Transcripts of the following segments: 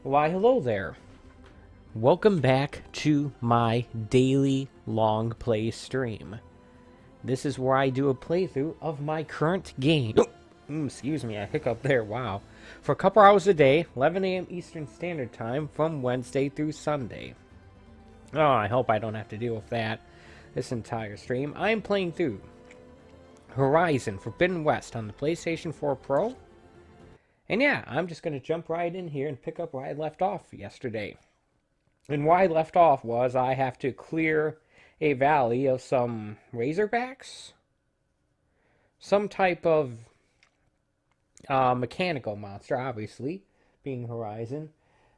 Why, hello there. Welcome back to my daily long play stream. This is where I do a playthrough of my current game. Excuse me, I hiccup there, wow. For a couple hours a day, 11 a.m. Eastern Standard Time from Wednesday through Sunday. Oh, I hope I don't have to deal with that this entire stream. I'm playing through Horizon Forbidden West on the PlayStation 4 Pro. And yeah, I'm just going to jump right in here and pick up where I left off yesterday. And where I left off was I have to clear a valley of some razorbacks. Some type of mechanical monster, obviously, being Horizon,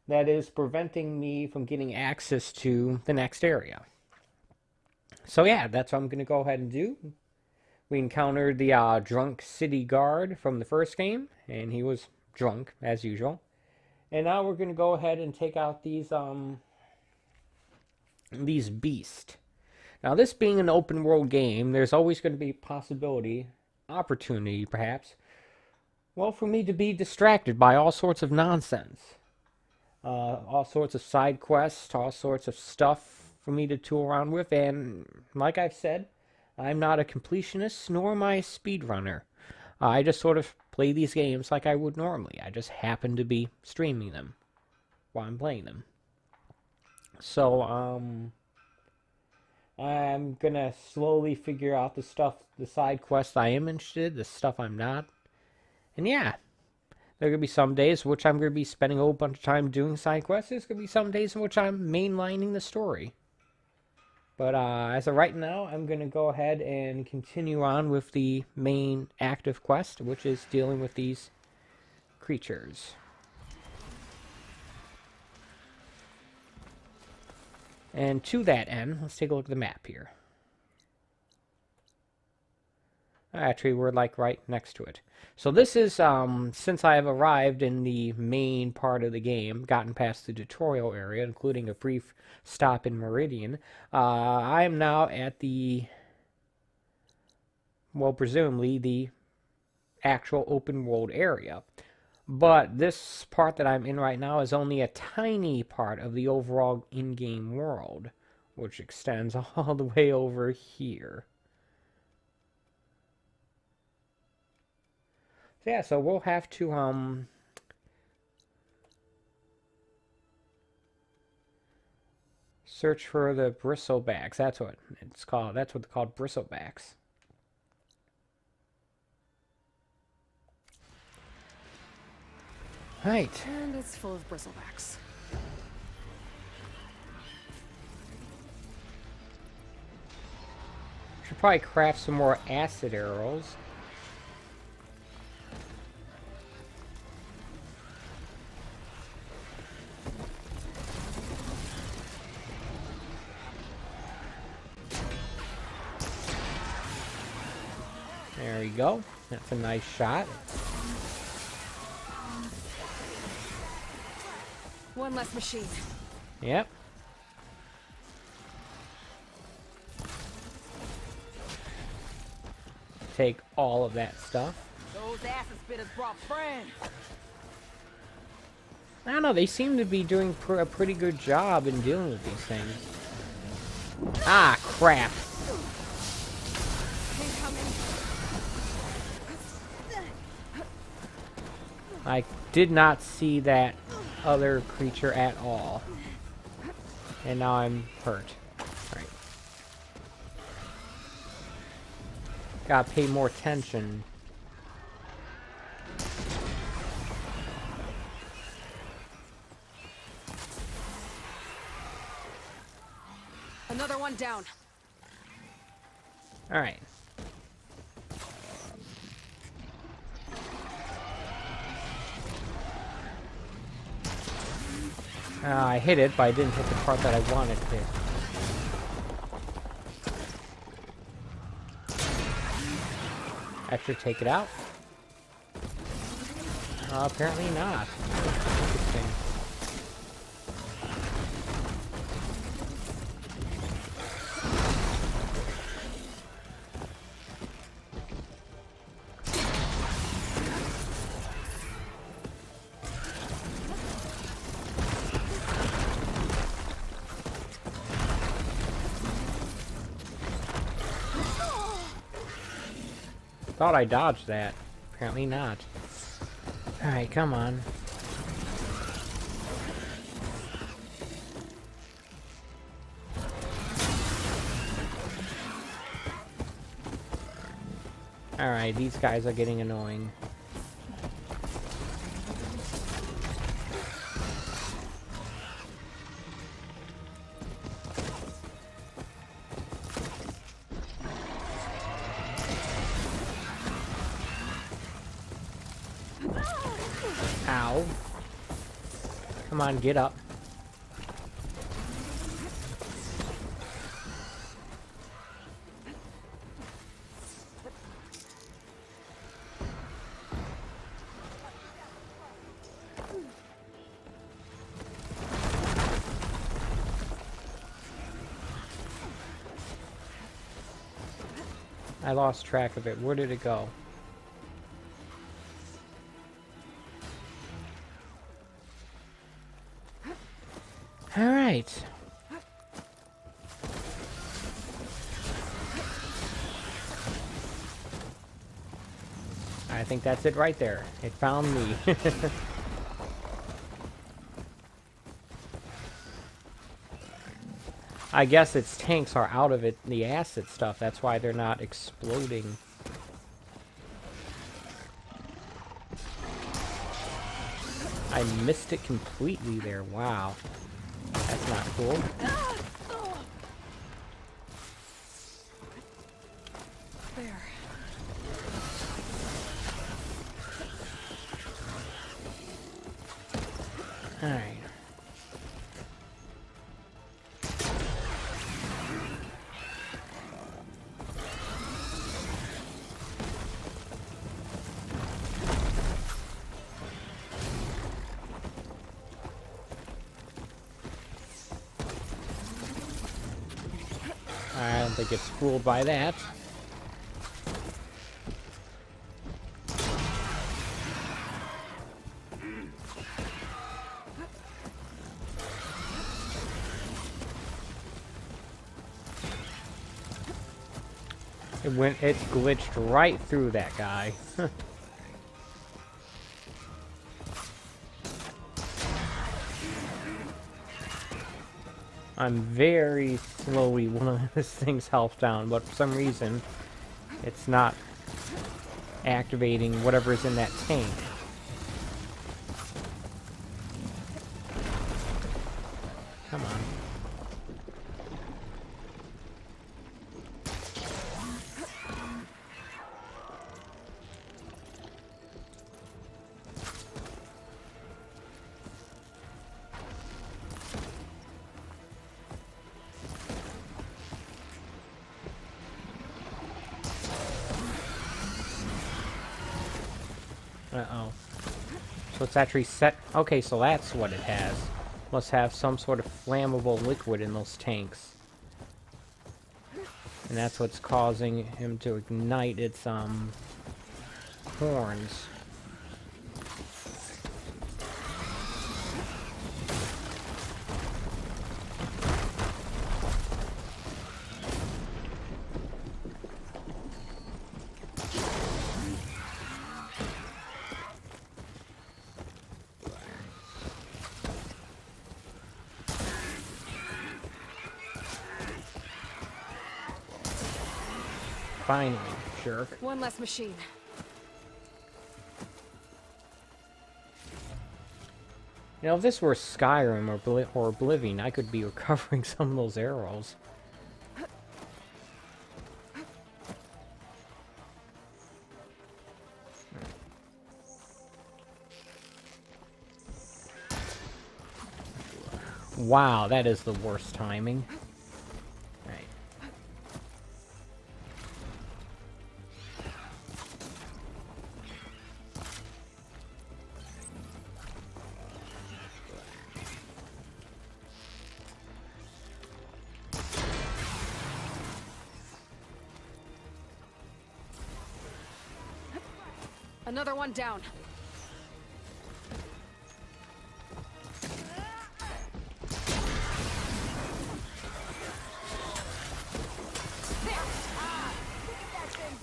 that is preventing me from getting access to the next area. So yeah, that's what I'm going to go ahead and do. We encountered the drunk city guard from the first game, and he was drunk, as usual. And now we're going to go ahead and take out these beasts. Now, this being an open world game, there's always going to be possibility, opportunity perhaps, well, for me to be distracted by all sorts of nonsense. All sorts of side quests, all sorts of stuff for me to tool around with, and like I've said, I'm not a completionist, nor am I a speedrunner. I just sort of play these games like I would normally. I just happen to be streaming them while I'm playing them. So, I'm gonna slowly figure out the stuff, the side quests I am interested, the stuff I'm not. And yeah, there are gonna be some days in which I'm gonna be spending a whole bunch of time doing side quests. There's gonna be some days in which I'm mainlining the story. But as of right now, I'm going to go ahead and continue on with the main active quest, which is dealing with these creatures. And to that end, let's take a look at the map here. Actually, we're like right next to it. So this is, since I have arrived in the main part of the game, gotten past the tutorial area, including a brief stop in Meridian, I am now at the, well, presumably the actual open world area. But this part that I'm in right now is only a tiny part of the overall in-game world, which extends all the way over here. Yeah, so we'll have to, search for the bristlebacks. That's what it's called. That's what they're called, bristlebacks. Right. And it's full of bristlebacks. Should probably craft some more acid arrows. There we go. That's a nice shot. One less machine. Yep. Take all of that stuff. Those acid spitters brought friends. I don't know, they seem to be doing a pretty good job in dealing with these things. Ah, crap. I did not see that other creature at all. And now I'm hurt. Right. Gotta pay more attention. Another one down. Alright. I hit it, but I didn't hit the part that I wanted to hit. I should take it out. Apparently not. Interesting. thought I dodged that. Apparently not. Alright, come on. Alright, these guys are getting annoying. Ow. Come on, get up. I lost track of it. Where did it go? All right. I think that's it right there. It found me. I guess its tanks are out of it, the acid stuff. That's why they're not exploding. I missed it completely there. Wow. That's not cool. There. Alright. I don't think it's fooled by that. It glitched right through that guy. I'm very slowly willing this thing's health down, but for some reason, it's not activating whatever's in that tank. Come on. Uh-oh. So it's actually set... Okay, so that's what it has. Must have some sort of flammable liquid in those tanks. And that's what's causing him to ignite its, horns. Finally, jerk. One less machine. You know, if this were Skyrim or Oblivion, I could be recovering some of those arrows. Wow, that is the worst timing. Right. Another one down.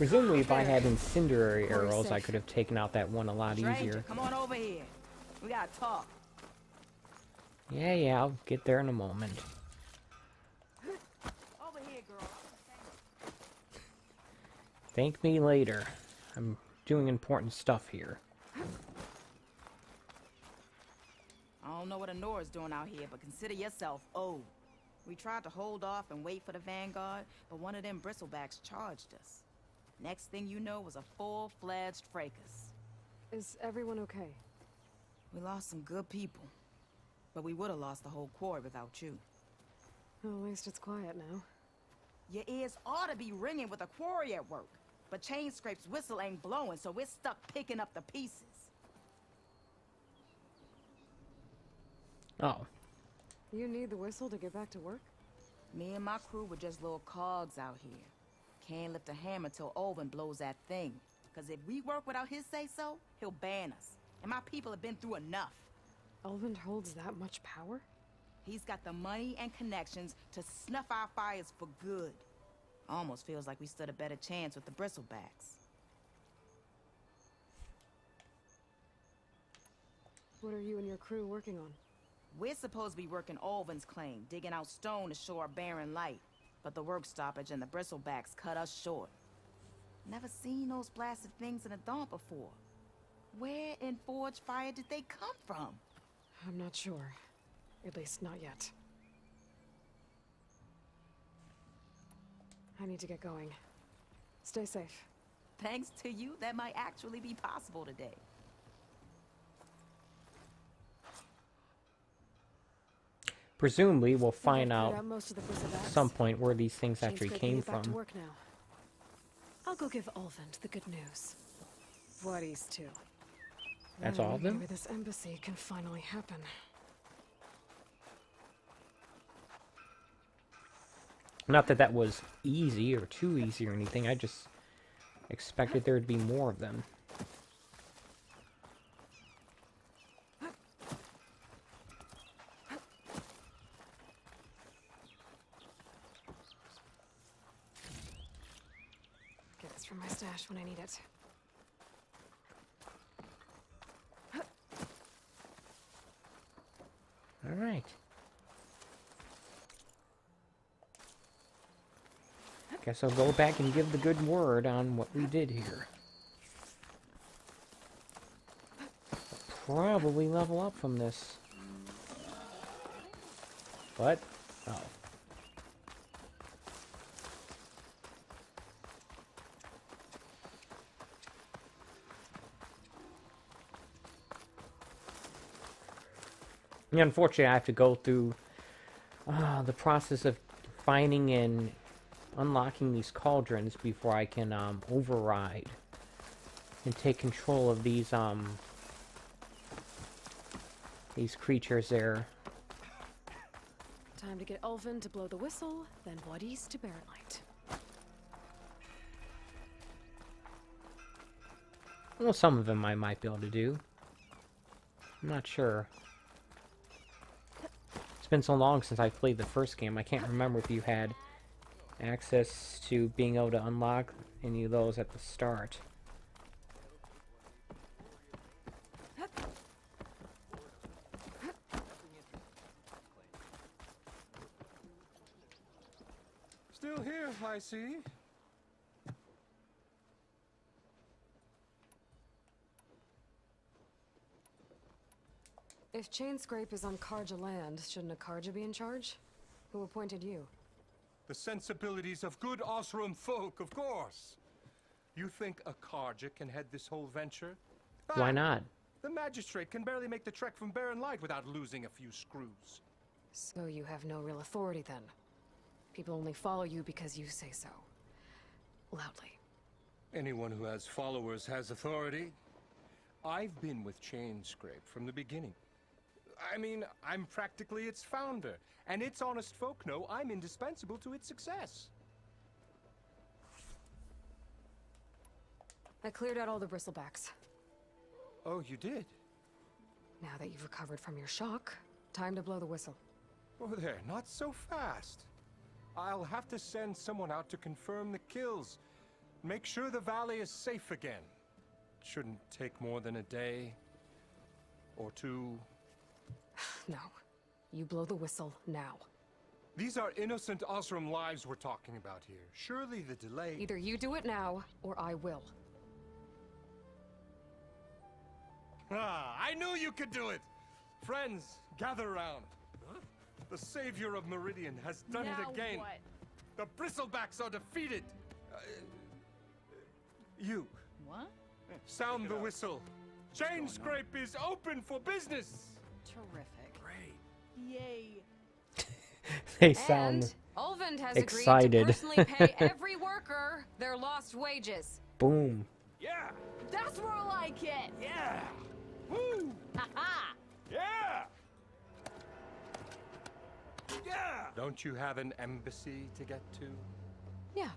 Presumably, if I had incendiary arrows, I could have taken out that one a lot easier. Come on over here. We gotta talk. Yeah, I'll get there in a moment. Over here, girl. Thank me later. I'm doing important stuff here. I don't know what Honora's doing out here, but consider yourself owed. We tried to hold off and wait for the Vanguard, but one of them bristlebacks charged us. Next thing you know was a full-fledged fracas. Is everyone okay? We lost some good people, but we would have lost the whole quarry without you. Well, at least it's quiet now. Your ears ought to be ringing with a quarry at work, but Chain Scrape's whistle ain't blowing, so we're stuck picking up the pieces. Oh. You need the whistle to get back to work? Me and my crew were just little cogs out here. Can't lift a hammer till Olvin blows that thing. Cause if we work without his say-so, he'll ban us. And my people have been through enough. Elvin holds that much power? He's got the money and connections to snuff our fires for good. Almost feels like we stood a better chance with the bristlebacks. What are you and your crew working on? We're supposed to be working Olvin's claim, digging out stone to show our barren light. But the work stoppage and the bristlebacks cut us short. Never seen those blasted things in a dawn before. Where in Forge Fire did they come from? I'm not sure. At least not yet. I need to get going. Stay safe. Thanks to you, that might actually be possible today. Presumably, we'll find out most of the bristlebacks. at some point where these things actually came Back to from. work now. I'll go give Olvin the good news. Vladis too. That's all of them? Maybe this embassy can finally happen. Not that that was easy or too easy or anything. I just expected there to be more of them. Get this from my stash when I need it. All right. Guess I'll go back and give the good word on what we did here. Probably level up from this. But, oh. Unfortunately, I have to go through the process of finding and unlocking these cauldrons before I can override and take control of these creatures there. Time to get Elvin to blow the whistle, then Vladis to bear light. Well, some of them I might be able to do. I'm not sure. It's been so long since I played the first game, I can't remember if you had access to being able to unlock any of those at the start. Still here, I see. If Chain Scrape is on Karja land, shouldn't a Karja be in charge? Who appointed you? The sensibilities of good Osram folk, of course. You think a Karja can head this whole venture? Why not? The magistrate can barely make the trek from Barren Light without losing a few screws. So you have no real authority then? People only follow you because you say so. Loudly. Anyone who has followers has authority. I've been with Chain Scrape from the beginning. I mean, I'm practically its founder, and its honest folk know I'm indispensable to its success. I cleared out all the bristlebacks. Oh, you did? Now that you've recovered from your shock, time to blow the whistle. Oh, there, not so fast. I'll have to send someone out to confirm the kills. Make sure the valley is safe again. Shouldn't take more than a day or two. No. You blow the whistle now. These are innocent Osram lives we're talking about here. Surely the delay... Either you do it now, or I will. Ah, I knew you could do it! Friends, gather around. The savior of Meridian has done it again. What? The Bristlebacks are defeated. You, What? sound the whistle. Chainscrape is open for business. Terrific. Great. Yay. They sound And Ulvund has excited. agreed to personally pay every worker their lost wages. boom. Yeah. That's more like it. Yeah. Woo. Ha-ha. Yeah. Yeah. Don't you have an embassy to get to? Yeah,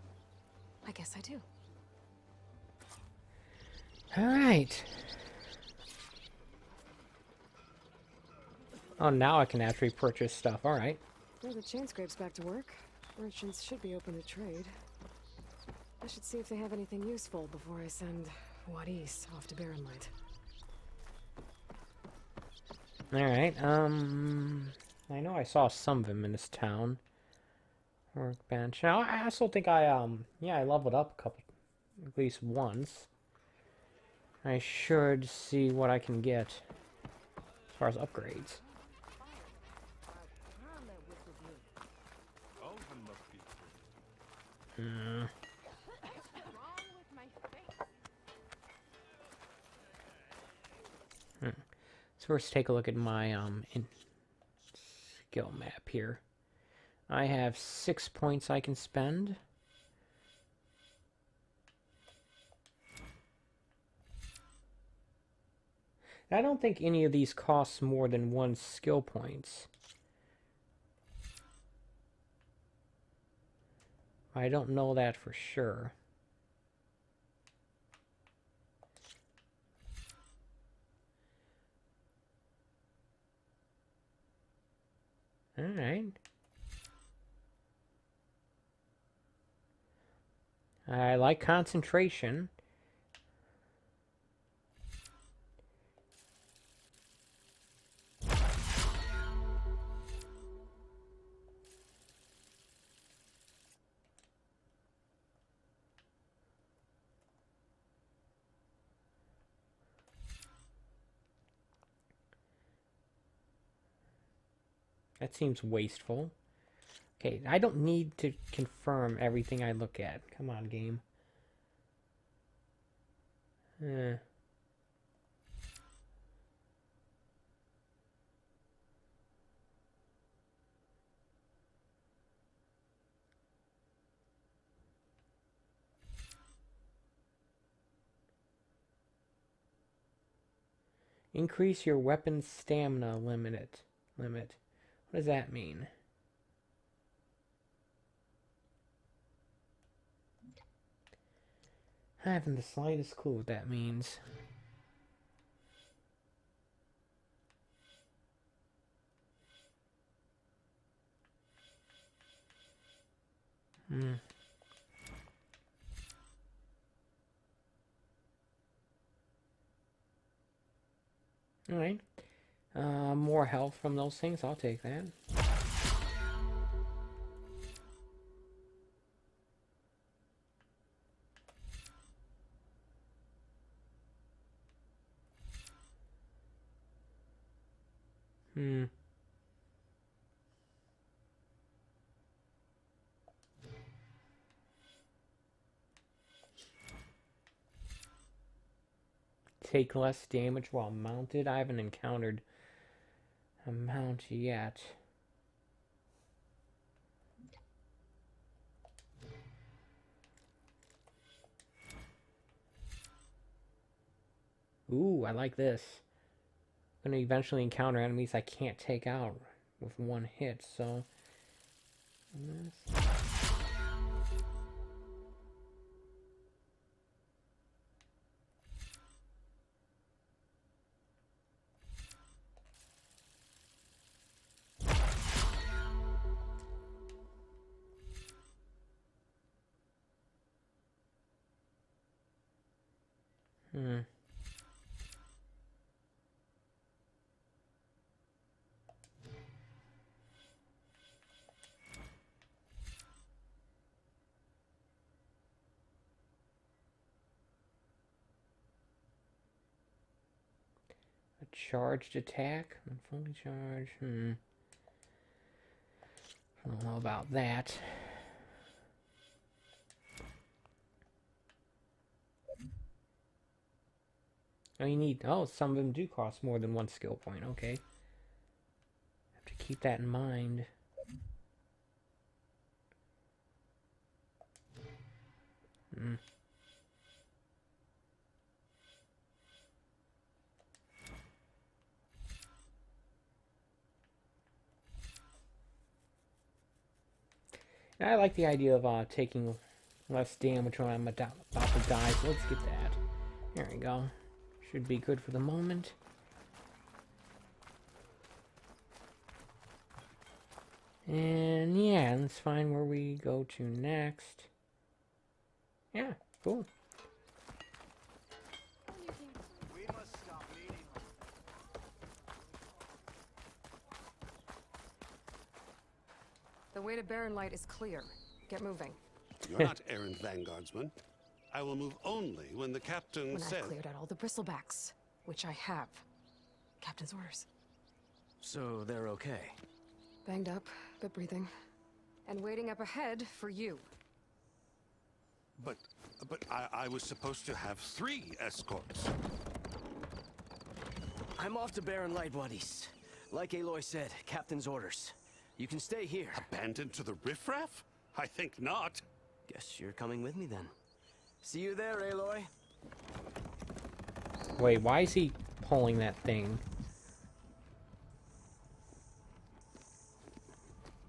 I guess I do. All right. Oh, now I can actually purchase stuff. All right. Well, the Chainscrape's back to work. Merchants should be open to trade. I should see if they have anything useful before I send Wadis off to Barren Light. All right. I know I saw some of them in this town. Workbench. Now, I also think I leveled up a couple, at least once. I should see what I can get as far as upgrades. So first, take a look at my skill map here. I have 6 points I can spend. I don't think any of these costs more than 1 skill points. I don't know that for sure. All right. I like concentration. That seems wasteful. Okay, I don't need to confirm everything I look at. Come on, game. Increase your weapon's stamina limit. What does that mean? I haven't the slightest clue what that means. Alright. More health from those things. I'll take that. Take less damage while mounted. I haven't encountered a mount yet. Ooh, I like this. I'm going to eventually encounter enemies I can't take out with one hit, so... A charged attack? When fully charged? I don't know about that. Oh, you need... Oh, some of them do cost more than one skill point. Okay. Have to keep that in mind. And I like the idea of taking less damage when I'm about to die, so let's get that. There we go. Should be good for the moment. And yeah, let's find where we go to next. Yeah, cool. We must stop meeting. The way to Barren Light is clear. Get moving. You're not errant vanguardsman. I will move only when the captain When says... I've cleared out all the bristlebacks, which I have. Captain's orders. So they're okay. Banged up, but breathing. And waiting up ahead for you. But I was supposed to have 3 escorts. I'm off to Barren Light, buddies. Like Aloy said, captain's orders. You can stay here. Abandoned to the riffraff? I think not. Guess you're coming with me then. See you there, Aloy. Wait, why is he pulling that thing?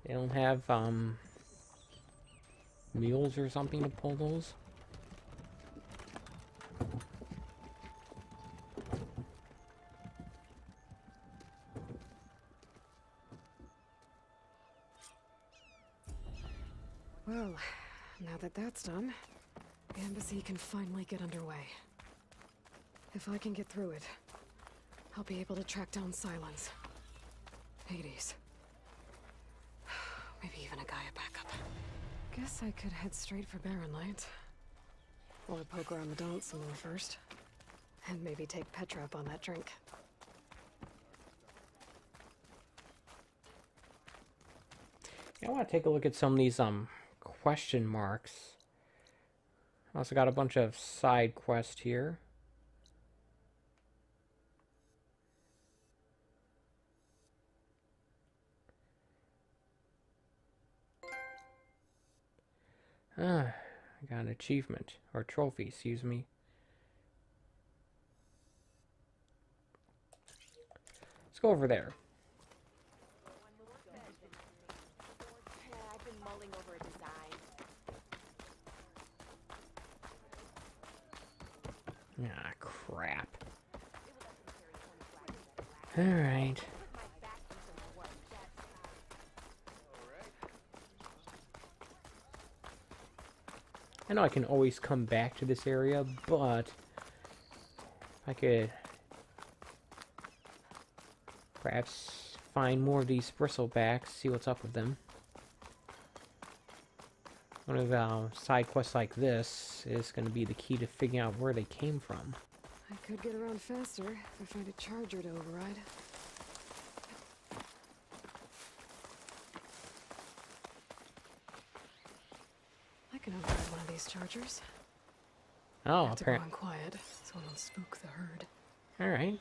They don't have, mules or something to pull those? Well, now that that's done, the embassy can finally get underway. If I can get through it, I'll be able to track down Silence. Hades. Maybe even a Gaia backup. Guess I could head straight for Barren Light. Or poke around the dance some more first. And maybe take Petra up on that drink. I want to take a look at some of these, question marks. I also got a bunch of side quests here. I got an achievement, or trophy, excuse me. Let's go over there. I've been mulling over a design. Ah, crap. Alright. I know I can always come back to this area, but I could perhaps find more of these bristlebacks, see what's up with them. One of the side quests like this is going to be the key to figuring out where they came from. I could get around faster if I find a charger to override. I can override one of these chargers. Oh, Have to go apparently. on quiet, so I don't spook the herd. Alright.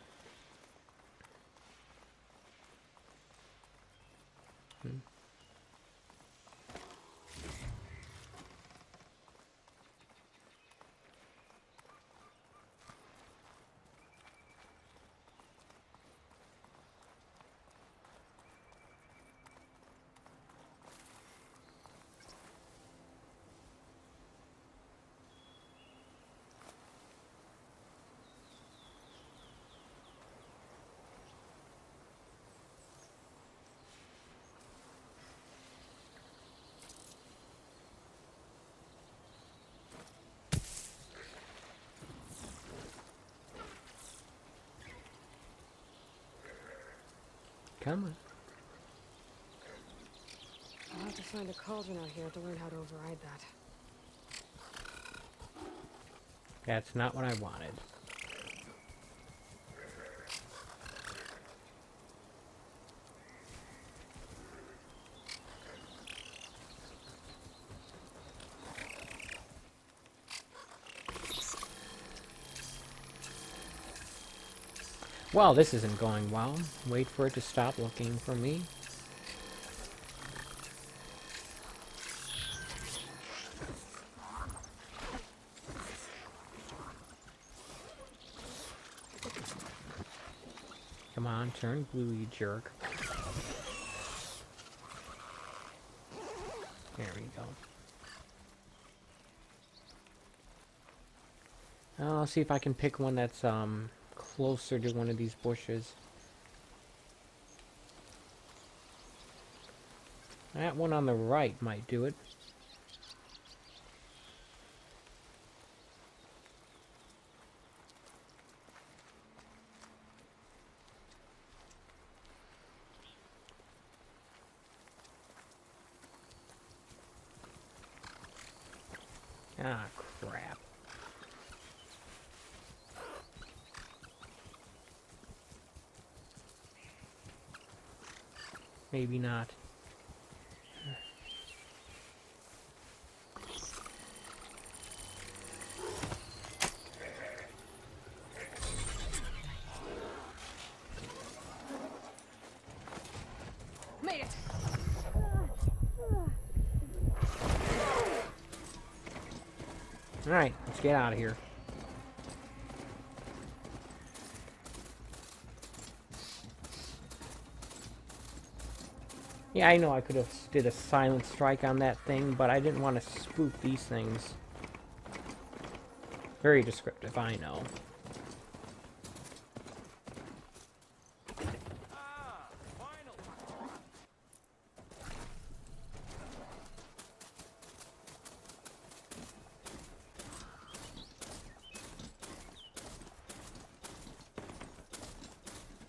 Come on. I'll have to find a cauldron out here to learn how to override that. That's not what I wanted. Well, this isn't going well. Wait for it to stop looking for me. Come on, turn blue, you jerk. There we go. I'll see if I can pick one that's closer to one of these bushes. That one on the right might do it. Ah, crap. Maybe not. Made it! Alright, let's get out of here. Yeah, I know I could have did a silent strike on that thing, but I didn't want to spook these things. Very descriptive, I know.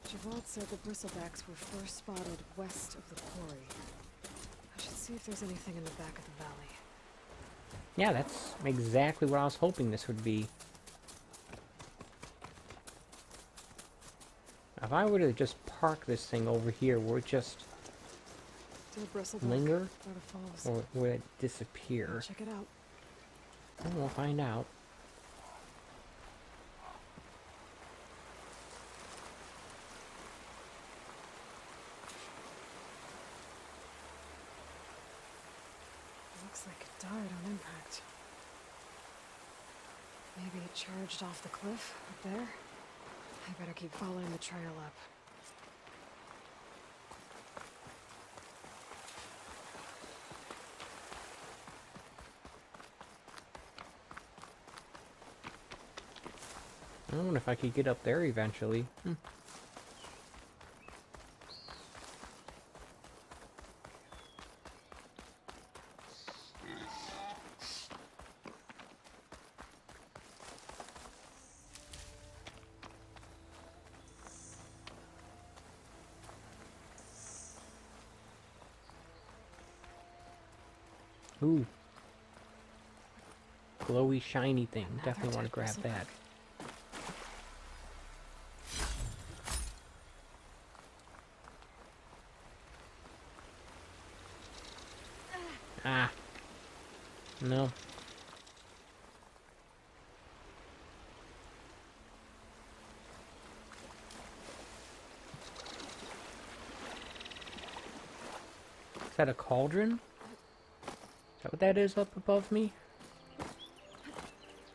Javod said the bristlebacks were first spotted west of the quarry. I should see if there's anything in the back of the valley. Yeah, that's exactly what I was hoping this would be. If I were to just park this thing over here, would it just Did a bristleback linger? go to falls? Or would it disappear? Check it out. Well, we'll find out. Looks like it died on impact. Maybe it charged off the cliff up there. I better keep following the trail up. I wonder if I could get up there eventually. Ooh. Glowy, shiny thing. Definitely want to grab that. Ah. No. Is that a cauldron? Is that what that is up above me?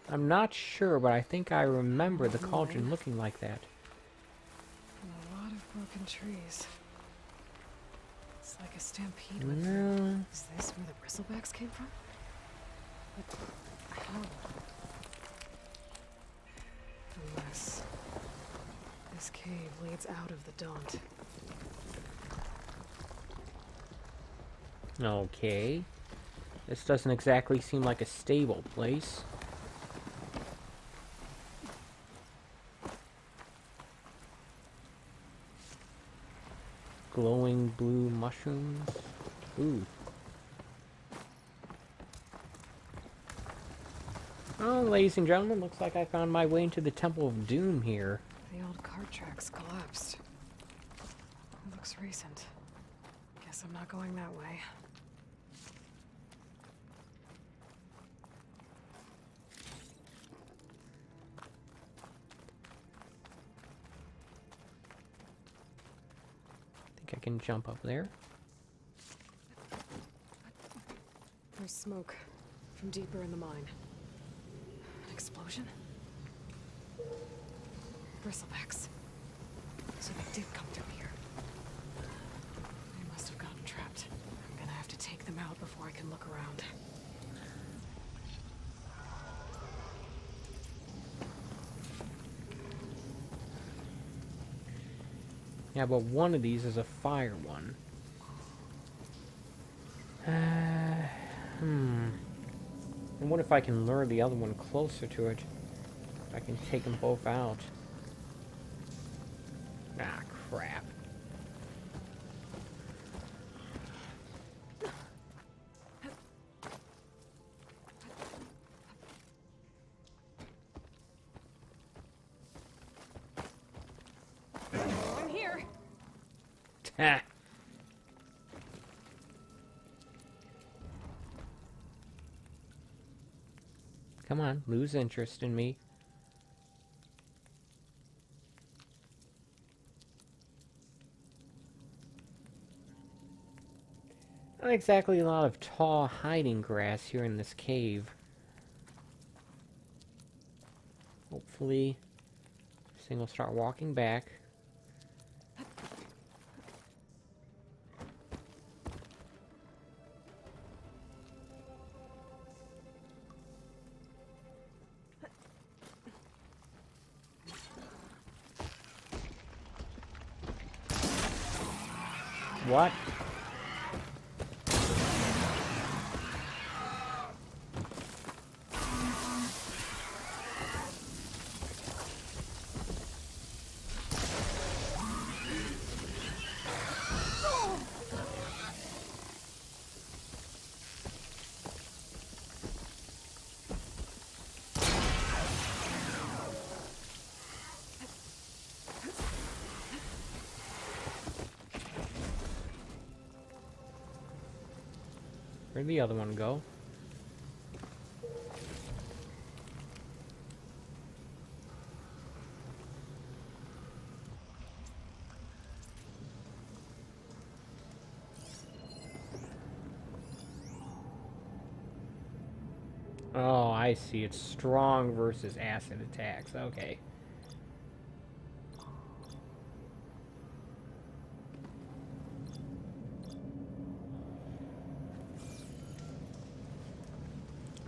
I'm not sure, but I think I remember the cauldron looking like that. And a lot of broken trees. It's like a stampede with No. Is this where the bristlebacks came from? But how? Unless this cave leads out of the Daunt. Okay. This doesn't exactly seem like a stable place. glowing blue mushrooms. Ooh. Oh, ladies and gentlemen, looks like I found my way into the Temple of Doom here. The old cart tracks collapsed. It looks recent. Guess I'm not going that way. I can jump up there. There's smoke from deeper in the mine. An explosion? Bristlebacks. So they did come through here. They must have gotten trapped. I'm gonna have to take them out before I can look around. Yeah, but one of these is a fire one. And what if I can lure the other one closer to it? I can take them both out. Ah, crap. I'm here! Ha! Come on, lose interest in me. Not exactly a lot of tall hiding grass here in this cave. Hopefully, this thing will start walking back. What? Where'd the other one go? Oh, I see. It's strong versus acid attacks. Okay.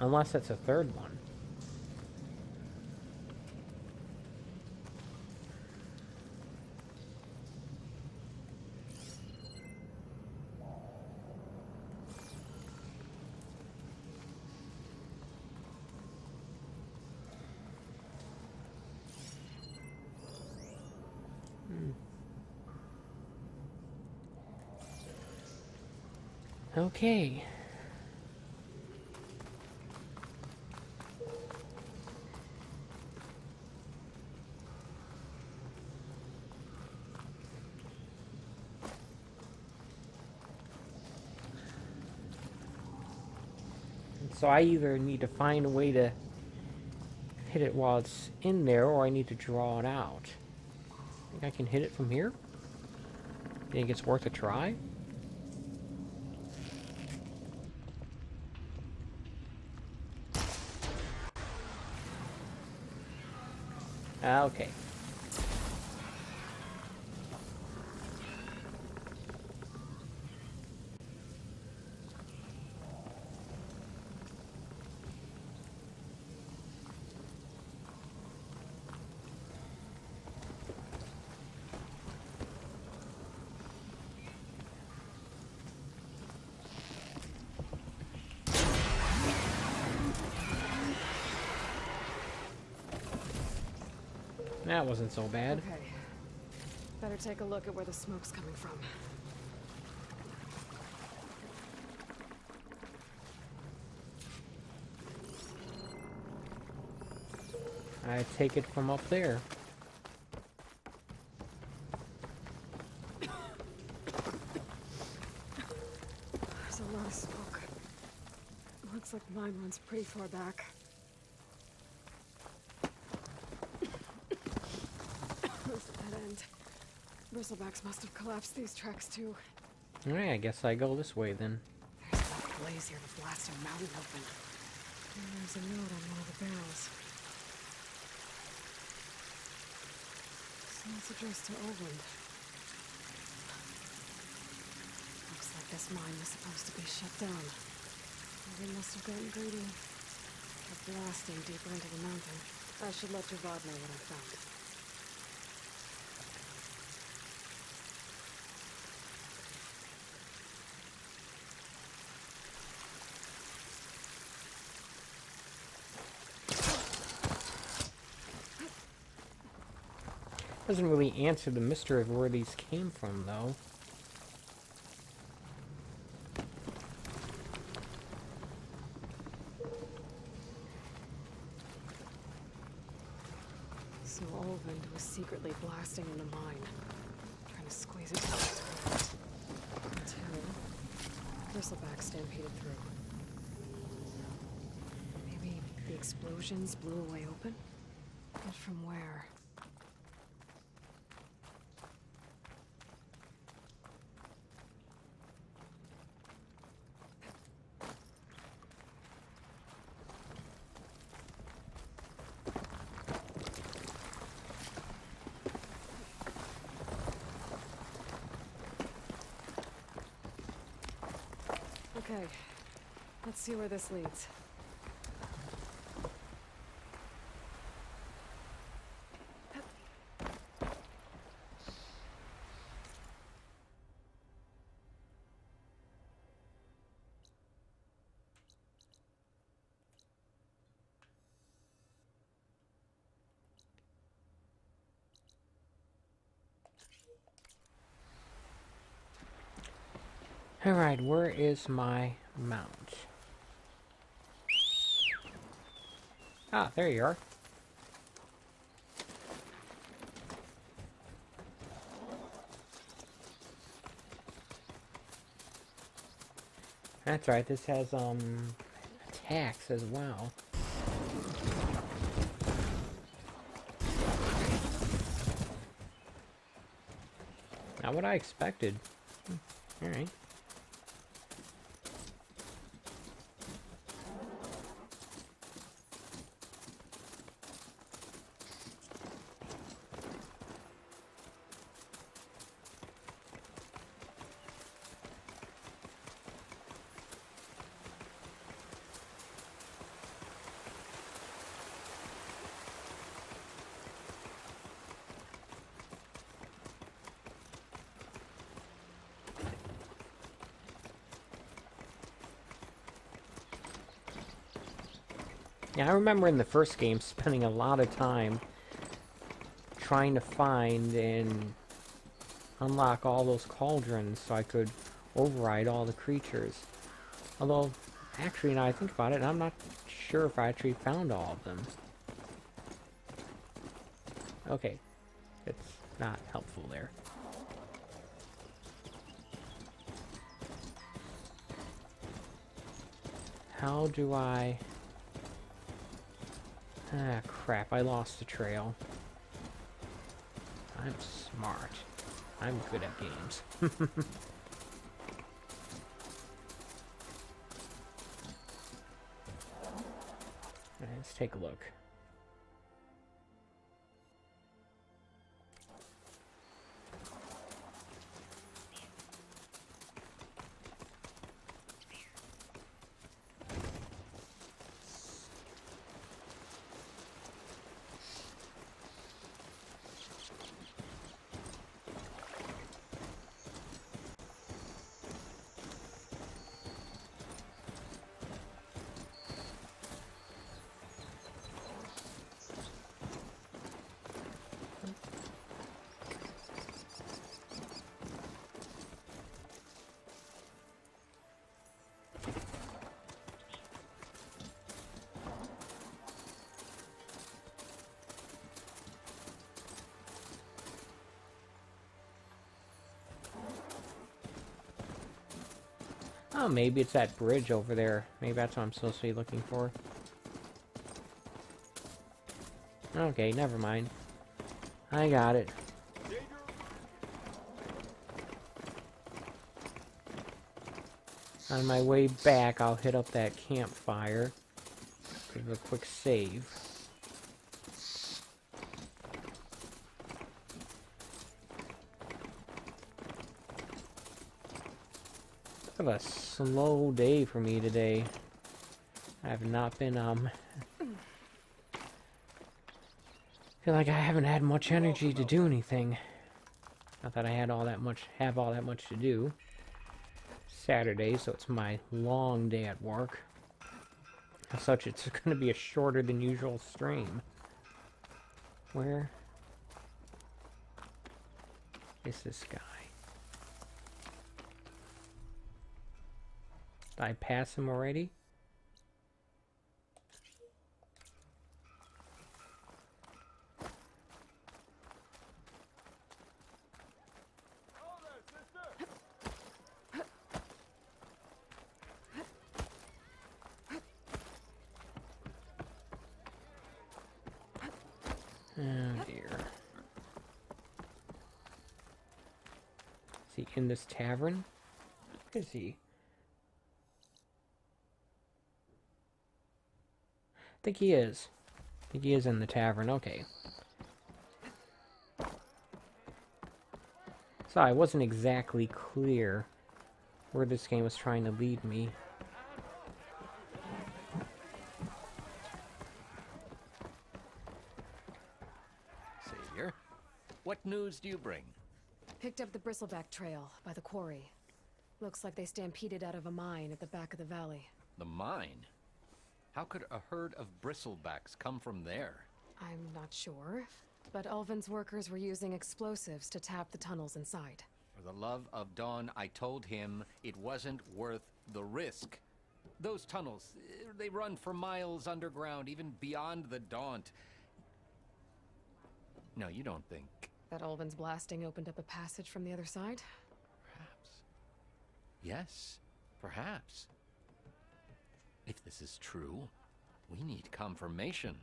Unless it's a third one. Okay. So I either need to find a way to hit it while it's in there, or I need to draw it out. Think I can hit it from here? Think it's worth a try? Okay. That wasn't so bad. Okay. Better take a look at where the smoke's coming from. I take it from up there. There's a lot of smoke. Looks like mine runs pretty far back. There's a dead end. Bristlebacks must have collapsed these tracks too. Alright, I guess I go this way then. There's enough blaze here to blast a mountain open. And there's a note on one of the barrels. So it's addressed to Oland. Looks like this mine was supposed to be shut down. They must have gotten greedy. Kept blasting deeper into the mountain. I should let Javad know what I found. Doesn't really answer the mystery of where these came from, though. So Olvind was secretly blasting in the mine, trying to squeeze it out. Until Bristleback stampeded through. Maybe the explosions blew a way open? But from where? Okay, let's see where this leads. Alright, where is my mount? Ah, there you are. That's right, this has, attacks as well. Not what I expected. Alright. Yeah, I remember in the first game spending a lot of time trying to find and unlock all those cauldrons so I could override all the creatures. Although, actually, now I think about it, I'm not sure if I actually found all of them. Okay, it's not helpful there. How do I... Ah, crap, I lost the trail. I'm smart. I'm good at games. Alright, let's take a look. Oh, maybe it's that bridge over there. Maybe that's what I'm supposed to be looking for. Okay, never mind. I got it. On my way back, I'll hit up that campfire. Give it a quick save. Kind of a slow day for me today. I have not been, feel like I haven't had much energy to do anything. Not that I have all that much to do. Saturday, so it's my long day at work. As such, it's going to be a shorter than usual stream. Where is this guy? Did I pass him already? Oh dear. Is he in this tavern? Where is he? I think he is. I think he is in the tavern. Okay. So I wasn't exactly clear where this game was trying to lead me. Savior, what news do you bring? Picked up the bristleback trail by the quarry. Looks like they stampeded out of a mine at the back of the valley. The mine? How could a herd of bristlebacks come from there? I'm not sure, but Ulvin's workers were using explosives to tap the tunnels inside. For the love of Dawn, I told him it wasn't worth the risk. Those tunnels, they run for miles underground, even beyond the Daunt. No, you don't think... That Ulvin's blasting opened up a passage from the other side? Perhaps. Yes, perhaps. If this is true, we need confirmation.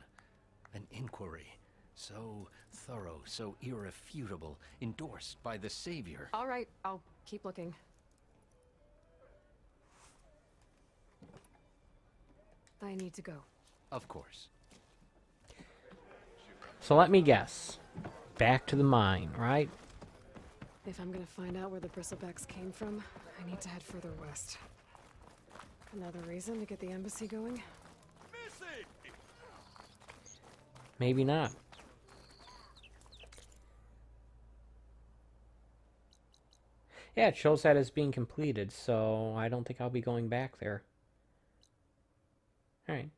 An inquiry. So thorough, so irrefutable, endorsed by the Savior. All right, I'll keep looking. I need to go. Of course. So let me guess. Back to the mine, right? If I'm gonna find out where the bristlebacks came from, I need to head further west. Another reason to get the embassy going? Maybe not. Yeah, it shows that it's being completed, so I don't think I'll be going back there. Alright.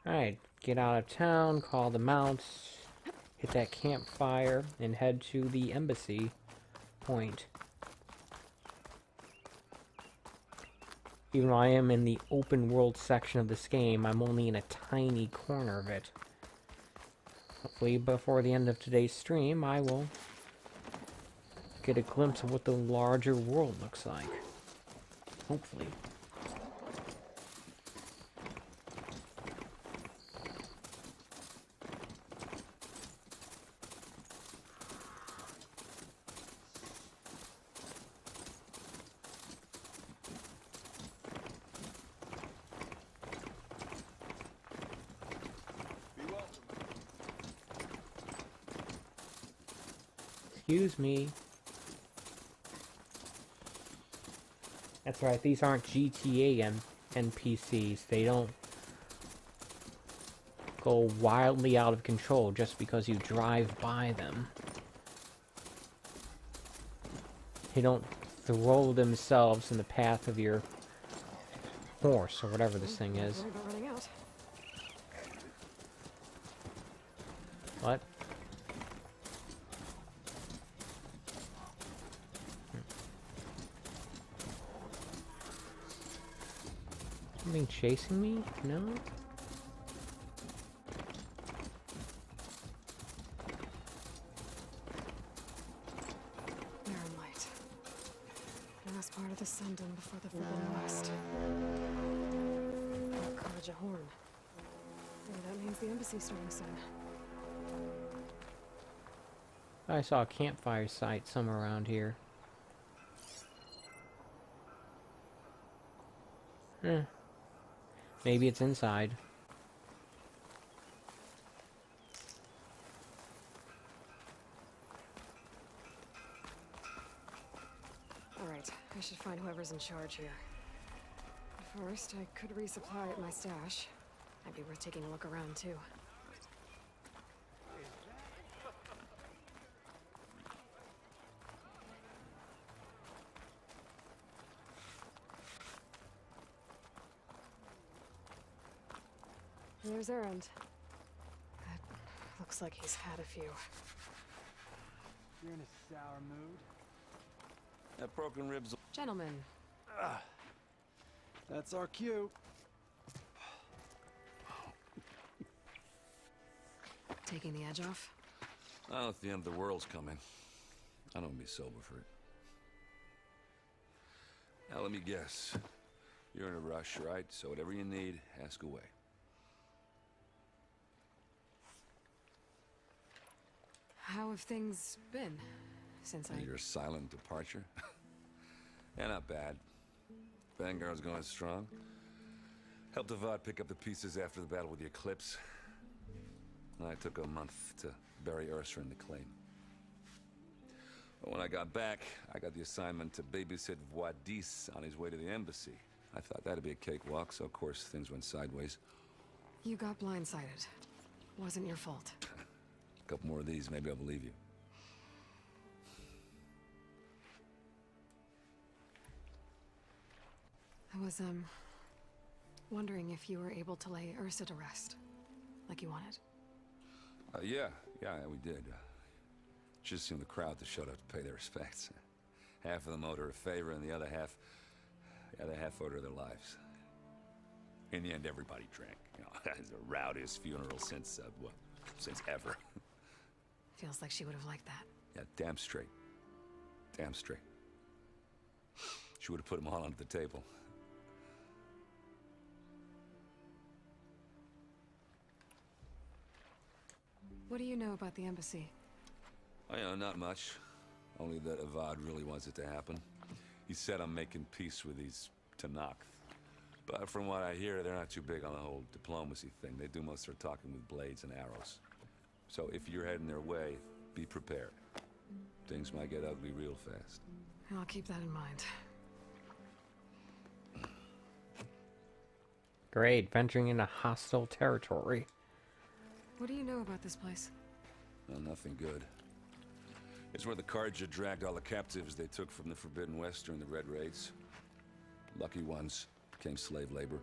Alright, get out of town, call the mounts, hit that campfire, and head to the embassy point. Even though I am in the open world section of this game, I'm only in a tiny corner of it. Hopefully before the end of today's stream, I will get a glimpse of what the larger world looks like. Hopefully. Excuse me. That's right, these aren't GTA NPCs. They don't go wildly out of control just because you drive by them. They don't throw themselves in the path of your horse or whatever this thing is. Worried about running out. What? Something chasing me? No? Iron light. the sun done before the Forbidden West. Oh, Carja Horn. Maybe that means the embassy's starting soon. I saw a campfire site somewhere around here. Maybe it's inside. Alright, I should find whoever's in charge here. But first, I could resupply at my stash. Might be worth taking a look around, too. There's Errand. That looks like he's had a few. You're in a sour mood. That broken ribs. Gentlemen, That's our cue. taking the edge off? Oh, if the end of the world's coming, I don't be sober for it. Now let me guess. You're in a rush, right? So whatever you need, ask away. How have things been since I... Your silent departure? Yeah, not bad. Vanguard's going strong. Helped Avad pick up the pieces after the battle with the Eclipse. I took a month to bury Ursa in the claim. But when I got back, I got the assignment to babysit Wadis on his way to the embassy. I thought that'd be a cakewalk, so of course things went sideways. You got blindsided. Wasn't your fault. A couple more of these, maybe I'll believe you. I was, wondering if you were able to lay Ursa to rest, like you wanted. Yeah, we did. Just seemed the crowd that showed up to pay their respects. Half of them owed her a favor, and the other half owed her their lives. In the end, everybody drank. You know, it's the rowdiest funeral since ever. Feels like she would have liked that. Yeah, damn straight. Damn straight. She would have put them all onto the table. What do you know about the embassy? I know, not much. Only that Avad really wants it to happen. He said I'm making peace with these Tanakh. But from what I hear, they're not too big on the whole diplomacy thing. They do most of their talking with blades and arrows. So if you're heading their way, be prepared. Things might get ugly real fast. I'll keep that in mind. Great, venturing into hostile territory. What do you know about this place? Well, nothing good. It's where the Carja dragged all the captives they took from the Forbidden West during the Red Raids. Lucky ones became slave labor.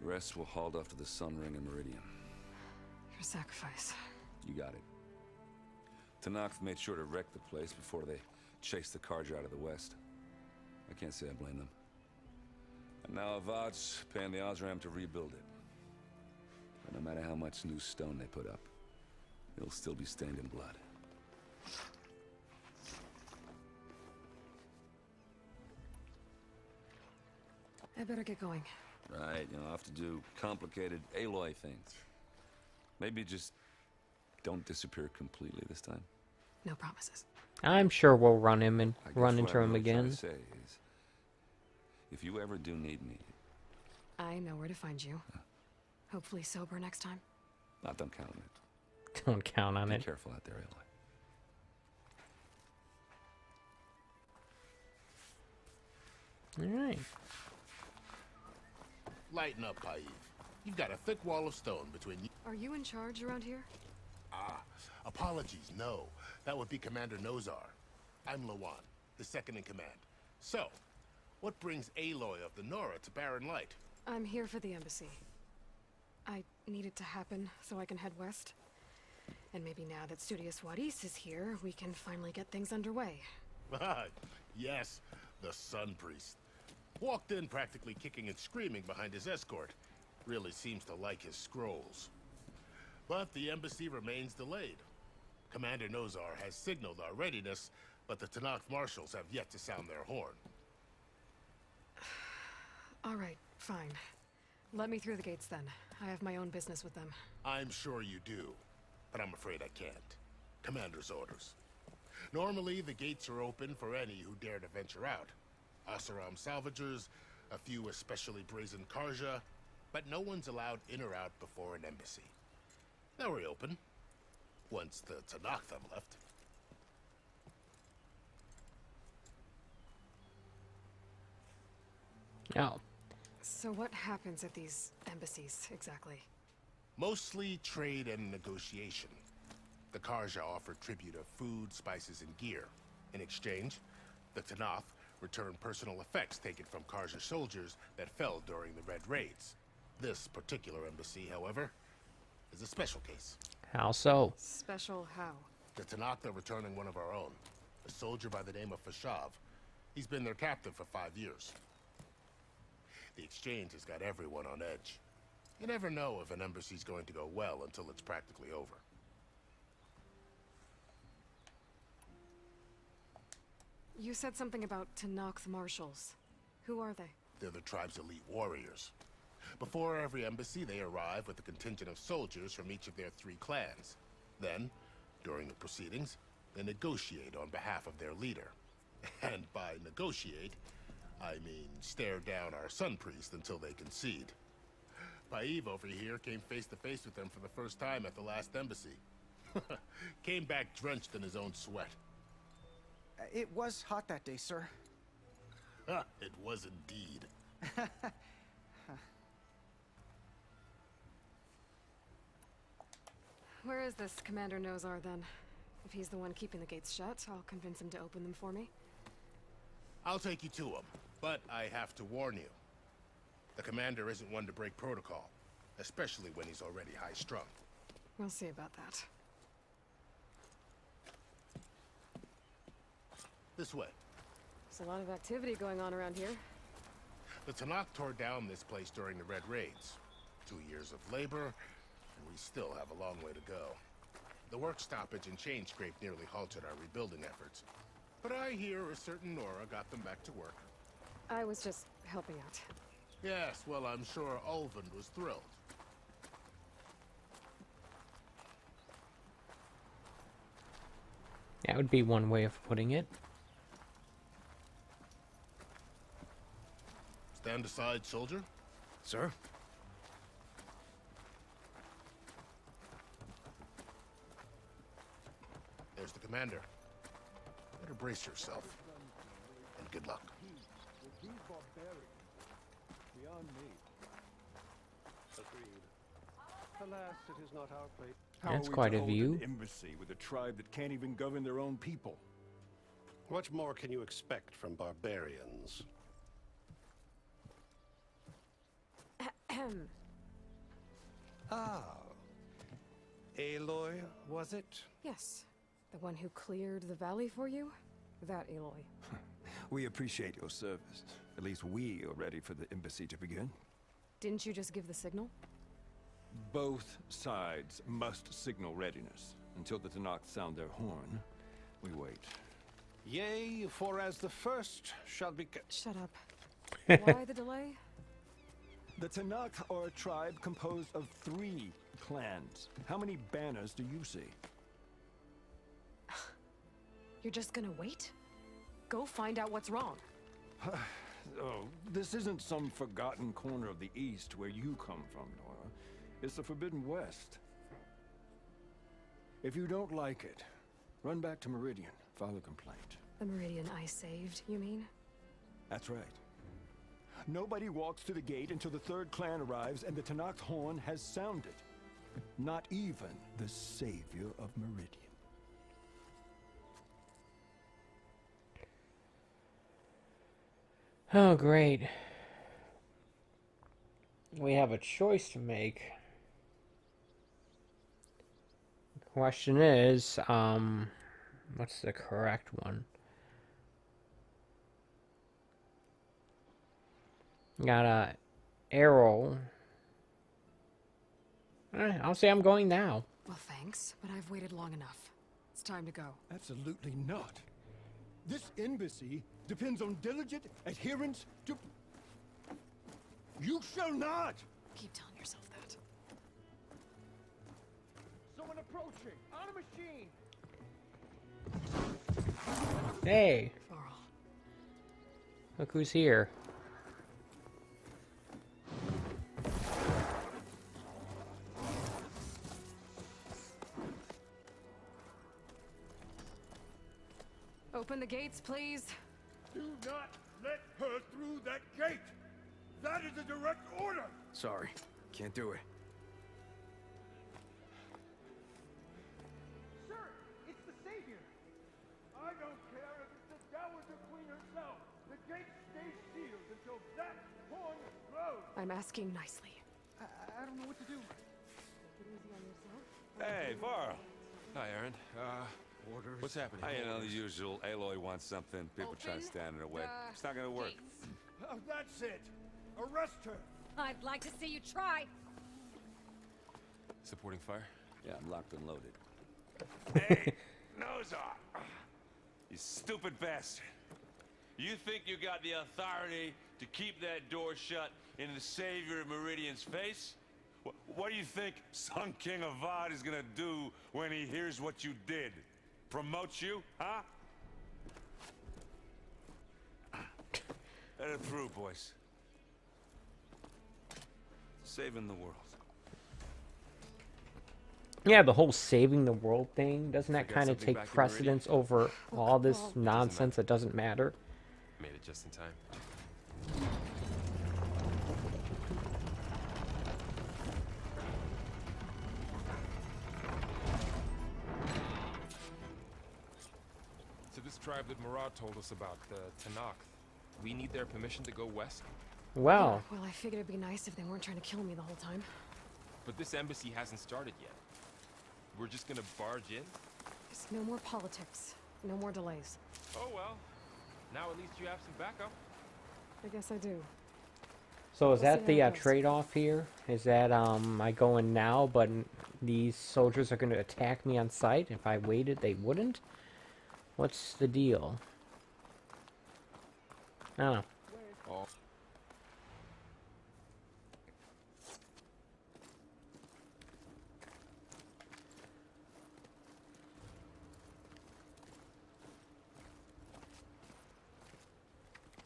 The rest were hauled off to the Sun Ring and Meridian. Your sacrifice. You got it. Tanakh made sure to wreck the place before they chased the Carja out of the West. I can't say I blame them. And now Avad's paying the Osram to rebuild it. But no matter how much new stone they put up, it'll still be stained in blood. I better get going. Right, I'll have to do complicated Aloy things. Maybe just don't disappear completely this time. No promises. I'm sure we'll run him and I guess run what into I'm him really trying again. to say is, if you ever do need me, I know where to find you. Hopefully sober next time. don't count on it. Don't count on Be it. careful out there, Aloy. All right. Lighten up, Paiv. You've got a thick wall of stone between you. Are you in charge around here? Apologies, no. That would be Commander Nozar. I'm Lawan, the second in command. So, what brings Aloy of the Nora to Barren Light? I'm here for the embassy. I need it to happen so I can head west. And maybe now that Studious Wadis is here, we can finally get things underway. Yes, the Sun Priest. Walked in practically kicking and screaming behind his escort. Really seems to like his scrolls. But the embassy remains delayed. Commander Nozar has signaled our readiness, but the Tanakh marshals have yet to sound their horn. All right, fine. Let me through the gates then. I have my own business with them. I'm sure you do, but I'm afraid I can't. Commander's orders. Normally, the gates are open for any who dare to venture out. Oseram salvagers, a few especially brazen Karja, but no one's allowed in or out before an embassy. They were open, once the Tanakh have left. Oh. So what happens at these embassies, exactly? Mostly trade and negotiation. The Karja offer tribute of food, spices, and gear. In exchange, the Tanakh return personal effects taken from Karja soldiers that fell during the Red Raids. This particular embassy, however, is a special case. How so? Special how? The Tanakh are returning one of our own, a soldier by the name of Fashav. He's been their captain for 5 years. The exchange has got everyone on edge. You never know if an embassy's going to go well until it's practically over. You said something about Tanakh marshals. Who are they? They're the tribe's elite warriors. Before every embassy, they arrive with a contingent of soldiers from each of their 3 clans. Then, during the proceedings, they negotiate on behalf of their leader. And by negotiate, I mean stare down our sun priest until they concede. Paiv over here came face to face with them for the first time at the last embassy. Came back drenched in his own sweat. It was hot that day, sir. It was indeed. Where is this Commander Nozar, then? If he's the one keeping the gates shut, I'll convince him to open them for me. I'll take you to him, but I have to warn you. The commander isn't one to break protocol, especially when he's already high-strung. We'll see about that. This way. There's a lot of activity going on around here. The Tanakh tore down this place during the Red Raids. 2 years of labor, and we still have a long way to go. The work stoppage and chain scrape nearly halted our rebuilding efforts. But I hear a certain Nora got them back to work. I was just helping out. Yes, well, I'm sure Ulvin was thrilled. That would be one way of putting it. Stand aside, soldier. Sir? There's the commander. Better brace yourself. And good luck. These barbarians, beyond me. Agreed. Alas, it is not our place. How That's are we quite to a hold view. An embassy with a tribe that can't even govern their own people. What more can you expect from barbarians? Ah. Aloy, was it? Yes. The one who cleared the valley for you? That Aloy. We appreciate your service. At least we are ready for the embassy to begin. Didn't you just give the signal? Both sides must signal readiness. Until the Tanakh sound their horn, we wait. Yea, for as the first shall be... Shut up. Why the delay? The Tanakh are a tribe composed of 3 clans. How many banners do you see? You're just gonna wait? Go find out what's wrong. Oh, this isn't some forgotten corner of the East where you come from, Nora. It's the Forbidden West. If you don't like it, run back to Meridian, file a complaint. The Meridian I saved, you mean? That's right. Nobody walks to the gate until the 3rd clan arrives and the Tanakh's horn has sounded. Not even the savior of Meridian. Oh, great. We have a choice to make. The question is, what's the correct one? Got a arrow. I'll say I'm going now. Well, thanks, but I've waited long enough. It's time to go. Absolutely not. This embassy depends on diligent adherence to... You shall not! Keep telling yourself that. Someone approaching! On a machine! Hey, Varl. look who's here. Open the gates, please. Do not let her through that gate! That is a direct order! Sorry, can't do it. Sir, it's the Savior! I don't care if it's the Dowager Queen herself! The gate stays sealed until that horn blows! I'm asking nicely. I don't know what to do. Take it easy on yourself. Hey, Varl. Hi, Aaron. Orders. What's happening? You know, the usual. Aloy wants something. People try to stand in her way. It's not gonna work. Oh, that's it! Arrest her! I'd like to see you try. Supporting fire? Yeah, I'm locked and loaded. Hey, nose off! You stupid bastard! You think you got the authority to keep that door shut in the Savior of Meridian's face? What do you think Sun King Avad is gonna do when he hears what you did? Promote you, huh? Let it through, boys. Saving the world. Yeah, the whole saving the world thing, doesn't that Forgot kind of something take back in precedence over all this Well, nonsense that doesn't matter? Made it just in time. So this tribe that Murad told us about, the Tanakh, we need their permission to go west? Well, Well, I figured it'd be nice if they weren't trying to kill me the whole time. But this embassy hasn't started yet. We're just gonna barge in? Just no more politics. No more delays. Oh well. Now at least you have some backup. I guess I do. so is We'll that see the how it goes. trade-off here? Is that I go in now, but these soldiers are going to attack me on sight? If I waited, they wouldn't? What's the deal? I don't know. Oh.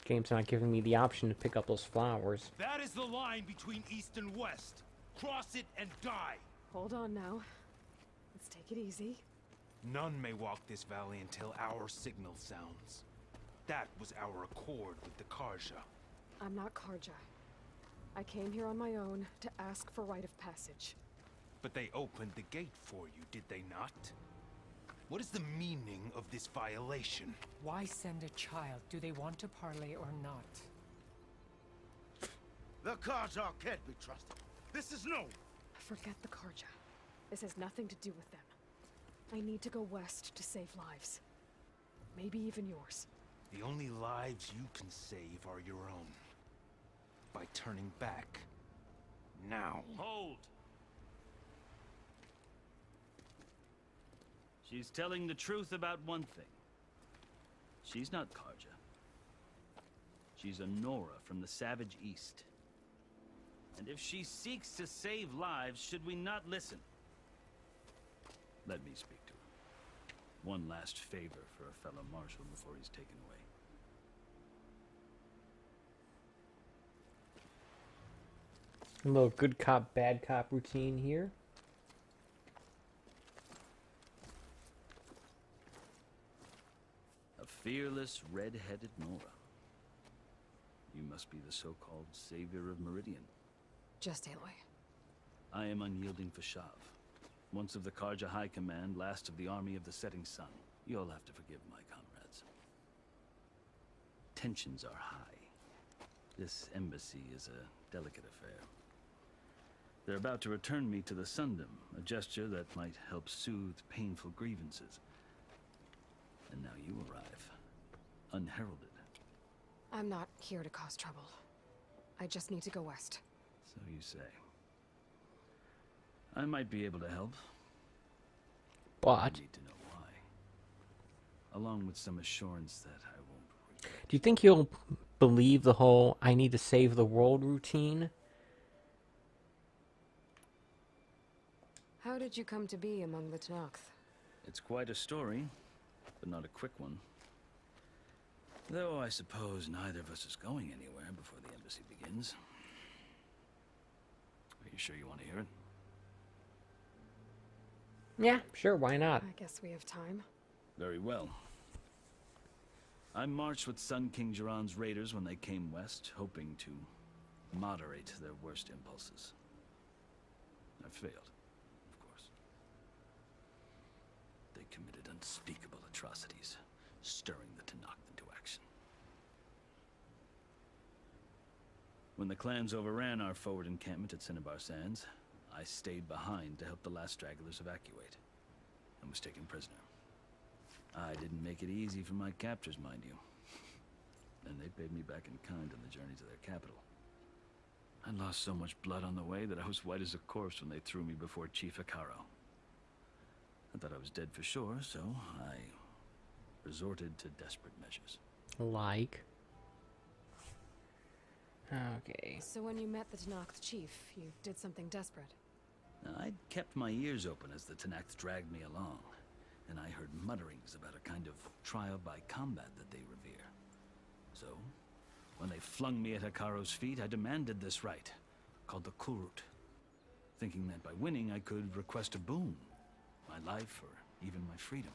Game's not giving me the option to pick up those flowers. That is the line between east and west. Cross it and die. Hold on now. Let's take it easy. None may walk this valley until our signal sounds. That was our accord with the Karja. I'm not Karja. I came here on my own to ask for rite of passage. But they opened the gate for you, did they not? What is the meaning of this violation? Why send a child? Do they want to parley or not? The Karja can't be trusted. This is no. Forget the Karja. This has nothing to do with them. I need to go west to save lives. Maybe even yours. The only lives you can save are your own. By turning back. Now. Hold! She's telling the truth about one thing. She's not Karja. She's a Nora from the Savage East. And if she seeks to save lives, should we not listen? Let me speak to her. One last favor for a fellow marshal before he's taken away. A little good cop, bad cop routine here. A fearless, red-headed Nora. You must be the so-called savior of Meridian. Just Aloy. I am unyielding for Shav. Once of the Karja High Command, last of the army of the setting sun. You'll have to forgive my comrades. Tensions are high. This embassy is a delicate affair. They're about to return me to the Sundom, a gesture that might help soothe painful grievances. And now you arrive, unheralded. I'm not here to cause trouble. I just need to go west. So you say. I might be able to help. But I need to know why. Along with some assurance that I won't regret. do you think you'll believe the whole I need to save the world routine. How did you come to be among the Tenakth? It's quite a story, but not a quick one. Though I suppose neither of us is going anywhere before the embassy begins. Are you sure you want to hear it? Yeah, sure, why not? I guess we have time. Very well. I marched with Sun King Jiran's raiders when they came west, hoping to moderate their worst impulses. I failed, of course. They committed unspeakable atrocities, stirring the Tenakth into action. When the clans overran our forward encampment at Cinnabar Sands, I stayed behind to help the last stragglers evacuate, and was taken prisoner. I didn't make it easy for my captors, mind you. And they paid me back in kind on the journey to their capital. I lost so much blood on the way that I was white as a corpse when they threw me before Chief Hekaro. I thought I was dead for sure, so I resorted to desperate measures. Like? Okay. So when you met the Tenakth chief, you did something desperate. I'd kept my ears open as the Tenakth dragged me along, and I heard mutterings about a kind of trial by combat that they revere. So, when they flung me at Hekaro's feet, I demanded this right, called the Kulrut, thinking that by winning I could request a boon, my life or even my freedom.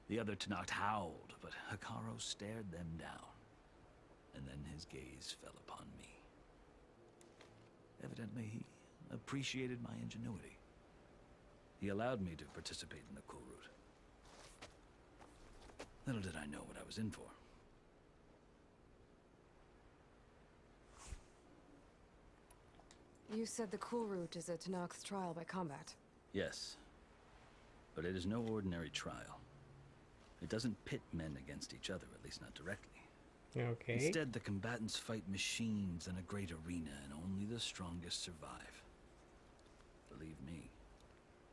The other Tenakth howled, but Hekaro stared them down, and then his gaze fell upon me. Evidently, he appreciated my ingenuity. He allowed me to participate in the Kulrut. Little did I know what I was in for. You said the Kulrut is a Tenakth trial by combat. Yes, but it is no ordinary trial. It doesn't pit men against each other, at least not directly. Okay. Instead, the combatants fight machines in a great arena, and only the strongest survive. Believe me,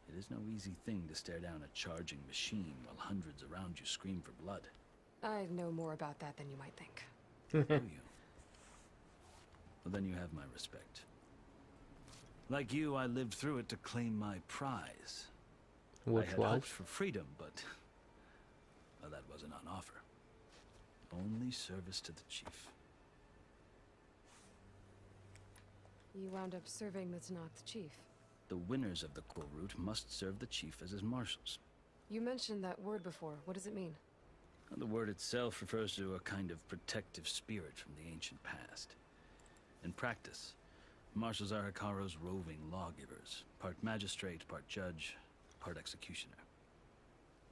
it is no easy thing to stare down a charging machine while hundreds around you scream for blood. I know more about that than you might think. Do you? Well, then you have my respect. Like you, I lived through it to claim my prize. Which I had was? hoped for freedom, but well, that wasn't on offer. Only service to the chief. You wound up serving the Tenakth chief. The winners of the Kulrut must serve the chief as his marshals. You mentioned that word before. What does it mean? The word itself refers to a kind of protective spirit from the ancient past. In practice, marshals are Hekaro's roving lawgivers, part magistrate, part judge, part executioner.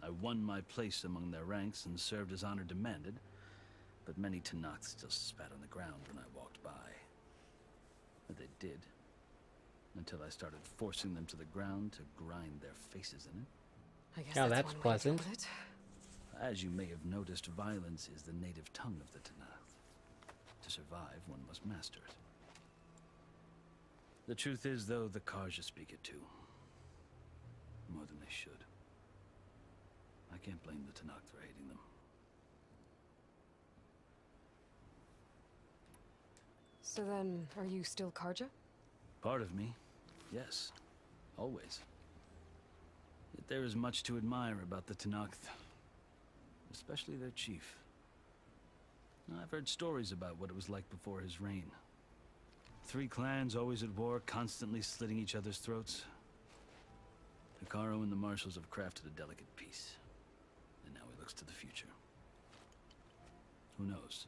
I won my place among their ranks and served as honor demanded, but many Tenakth still spat on the ground when I walked by. But they did, until I started forcing them to the ground to grind their faces in it. I guess Oh, that's that's one way to pleasant. put it. As you may have noticed, violence is the native tongue of the Tenakth. To survive, one must master it. The truth is, though, the Karja speak it too. More than they should. I can't blame the Tenakth for hating them. So then, are you still Karja? Part of me, yes. Always. Yet there is much to admire about the Tenakth. Especially their chief. I've heard stories about what it was like before his reign. 3 clans always at war, constantly slitting each other's throats. Hekaro and the marshals have crafted a delicate peace. And now he looks to the future. Who knows?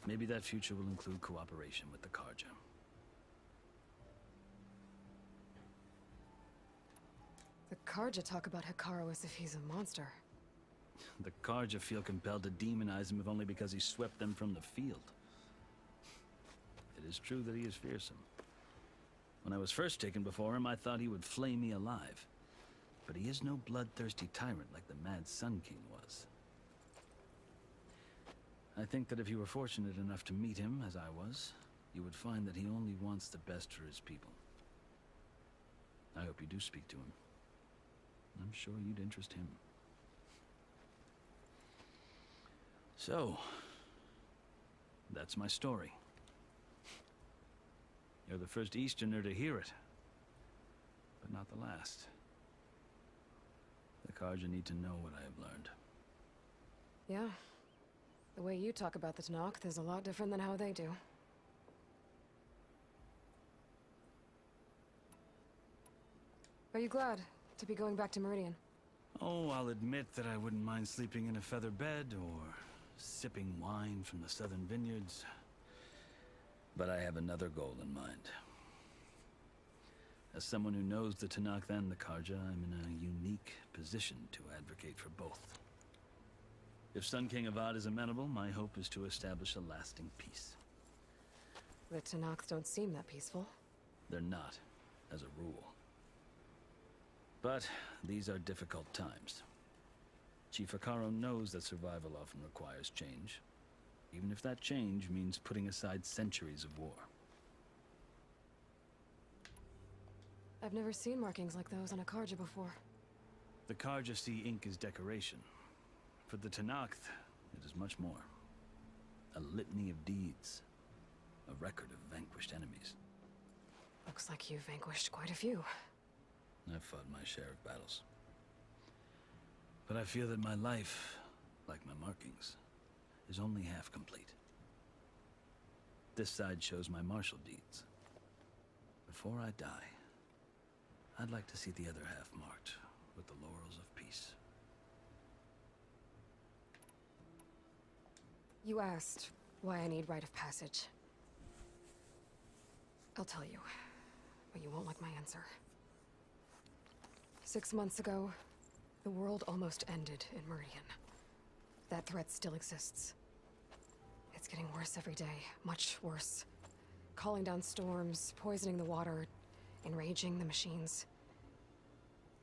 Maybe that future will include cooperation with the Karja. The Karja talk about Hekaro as if he's a monster. The Karja feel compelled to demonize him if only because he swept them from the field. It is true that he is fearsome. When I was first taken before him, I thought he would flay me alive. But he is no bloodthirsty tyrant like the Mad Sun King was. I think that if you were fortunate enough to meet him, as I was, you would find that he only wants the best for his people. I hope you do speak to him. I'm sure you'd interest him. So, That's my story. You're the first Easterner to hear it, but not the last. The Karja need to know what I have learned. Yeah. The way you talk about the Tanakh is a lot different than how they do. Are you glad to be going back to Meridian? Oh, I'll admit that I wouldn't mind sleeping in a feather bed or sipping wine from the southern vineyards. But I have another goal in mind. As someone who knows the Tanakh and the Karja, I'm in a unique position to advocate for both. If Sun King Avad is amenable, my hope is to establish a lasting peace. The Tanakh don't seem that peaceful. They're not, as a rule. But these are difficult times. Chief Akaro knows that survival often requires change, even if that change means putting aside centuries of war. I've never seen markings like those on a Karja before. The Karja see ink as decoration. For the Tanakh, it is much more. A litany of deeds. A record of vanquished enemies. Looks like you've vanquished quite a few. I've fought my share of battles. But I feel that my life, like my markings, is only half complete. This side shows my martial deeds. Before I die, I'd like to see the other half marked with the laurels of peace. You asked why I need rite of passage. I'll tell you, but you won't like my answer. 6 months ago, the world almost ended in Meridian. That threat still exists. It's getting worse every day, much worse. Calling down storms, poisoning the water, enraging the machines.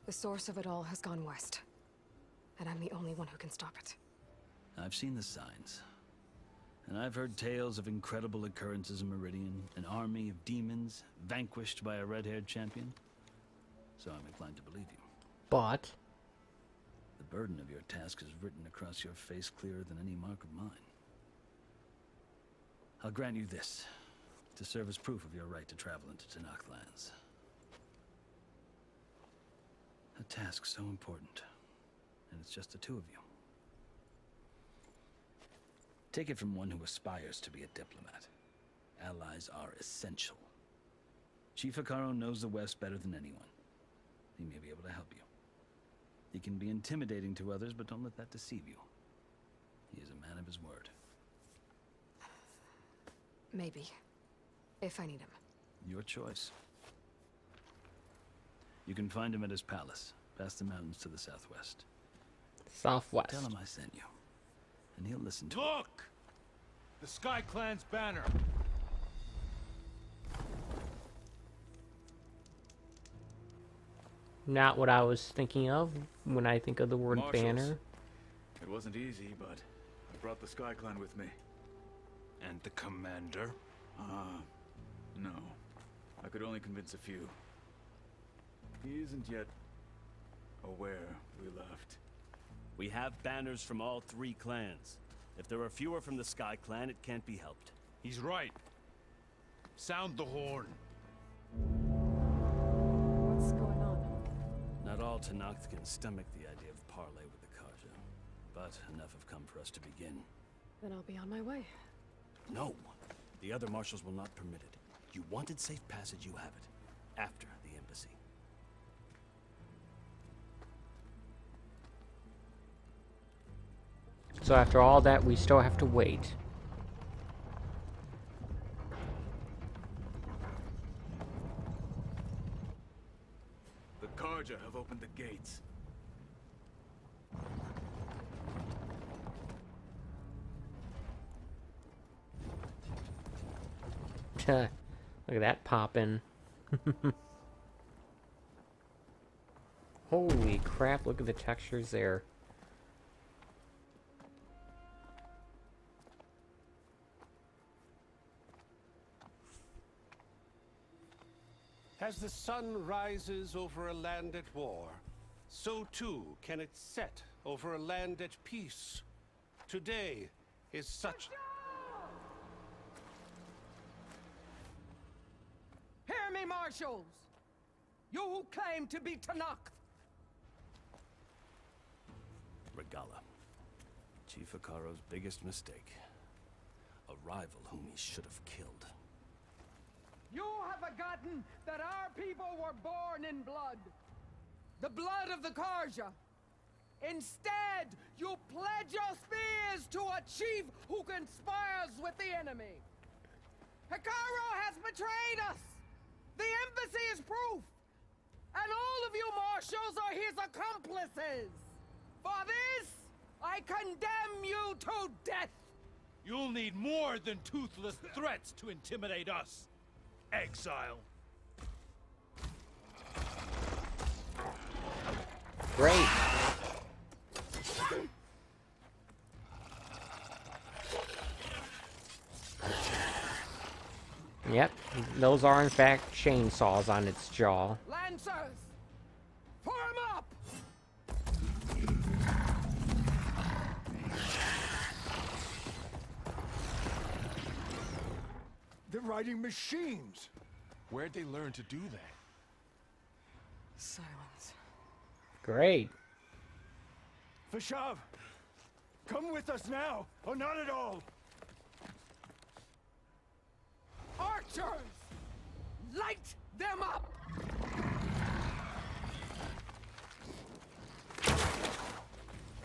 The source of it all has gone west, and I'm the only one who can stop it. I've seen the signs. And I've heard tales of incredible occurrences in Meridian, an army of demons vanquished by a red-haired champion. So I'm inclined to believe you. But the burden of your task is written across your face clearer than any mark of mine. I'll grant you this, to serve as proof of your right to travel into Tanakh lands. A task so important, and it's just the two of you. Take it from one who aspires to be a diplomat. Allies are essential. Chief Akaro knows the West better than anyone. He may be able to help you. He can be intimidating to others, but don't let that deceive you. He is a man of his word. Maybe. If I need him. Your choice. You can find him at his palace, past the mountains to the southwest. Southwest. Tell him I sent you, and he'll listen to Look! The Sky Clan's banner! Not what I was thinking of when I think of the word Marshals. banner. It wasn't easy, but I brought the Sky Clan with me. And the commander? No. I could only convince a few. He isn't yet aware we left. We have banners from all 3 clans. If there are fewer from the Sky Clan, it can't be helped. He's right. Sound the horn. What's going on? Not all Tanakh can stomach the idea of parley with the Karja, but enough have come for us to begin. Then I'll be on my way. No, the other marshals will not permit it. You wanted safe passage, you have it. After the embassy. So after all that, we still have to wait. The Karja have opened the gates. Look at that poppin'. Holy crap, look at the textures there. As the sun rises over a land at war, so too can it set over a land at peace. Today is such... me, marshals! You who claim to be Tanakh! Regala. Chief Hikaro's biggest mistake. A rival whom he should have killed. You have forgotten that our people were born in blood. The blood of the Karja. Instead, you pledge your spears to a chief who conspires with the enemy. Hikaro has betrayed us! The embassy is proof! And all of you marshals are his accomplices! For this, I condemn you to death! You'll need more than toothless threats to intimidate us. Exile. Great. Yep, those are in fact chainsaws on its jaw. Lancers! Form up! They're riding machines. Where'd they learn to do that? Silence. Great. Vashav, come with us now, or not at all. Archers! Light them up!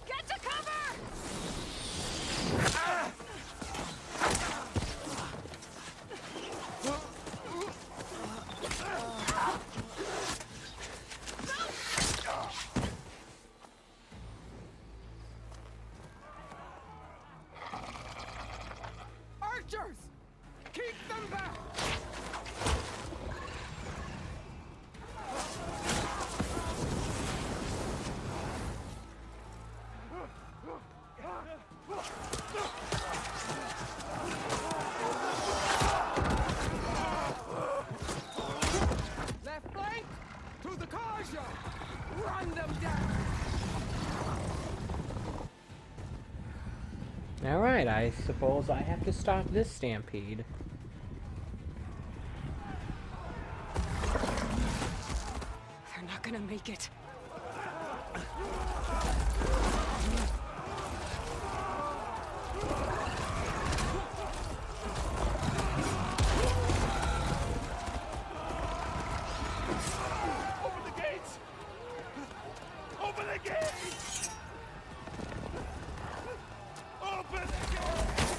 Get to cover! Ah! Archers! Keep them back! Left flank to the Karja! Run them down! Alright, I suppose I have to stop this stampede. They're not gonna make it. Open the gates! Open the gates! Open the gates!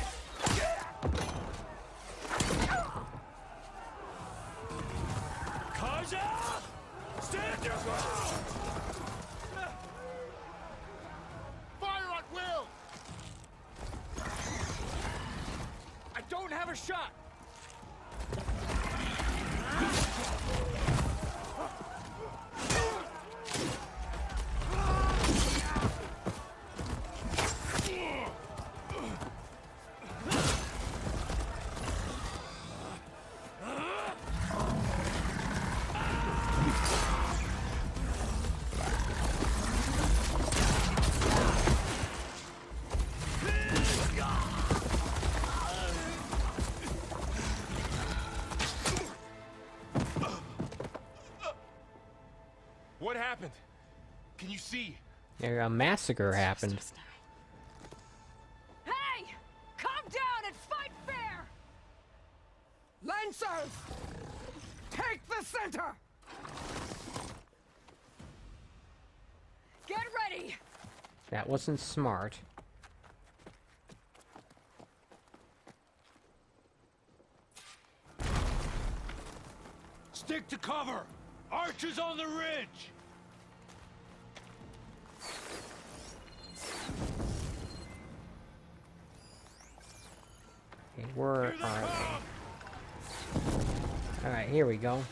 Kaja! Stand your ground! Fire at will! I don't have a shot! What happened? Can you see? There, a massacre happened. Hey! Calm down and fight fair! Lancers! Take the center! Get ready! That wasn't smart. Stick to cover! Archers on the ridge! Okay, where are they? Alright, here we go.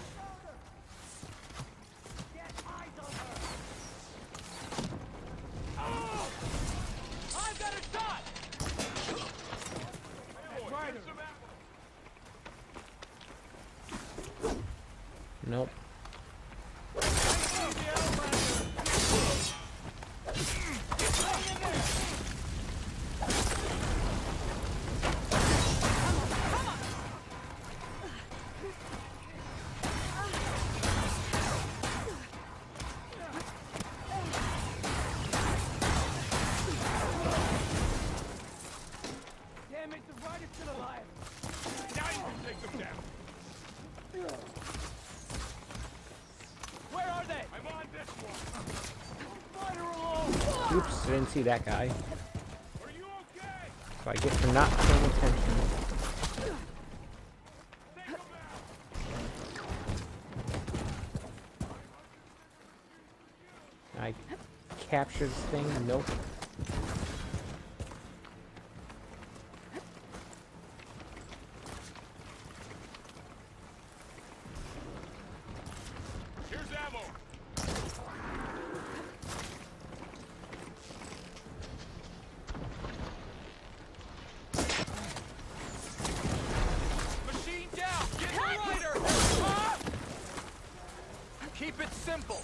I've got a shot! Nope. Oops, I didn't see that guy. So I get for not paying attention. I capture this thing. Nope. Here's ammo. Machine down. Get the lighter. Ah! Keep it simple.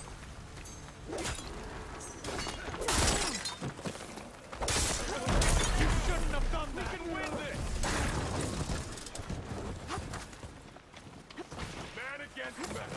You shouldn't have done that. We can win this. Man against man.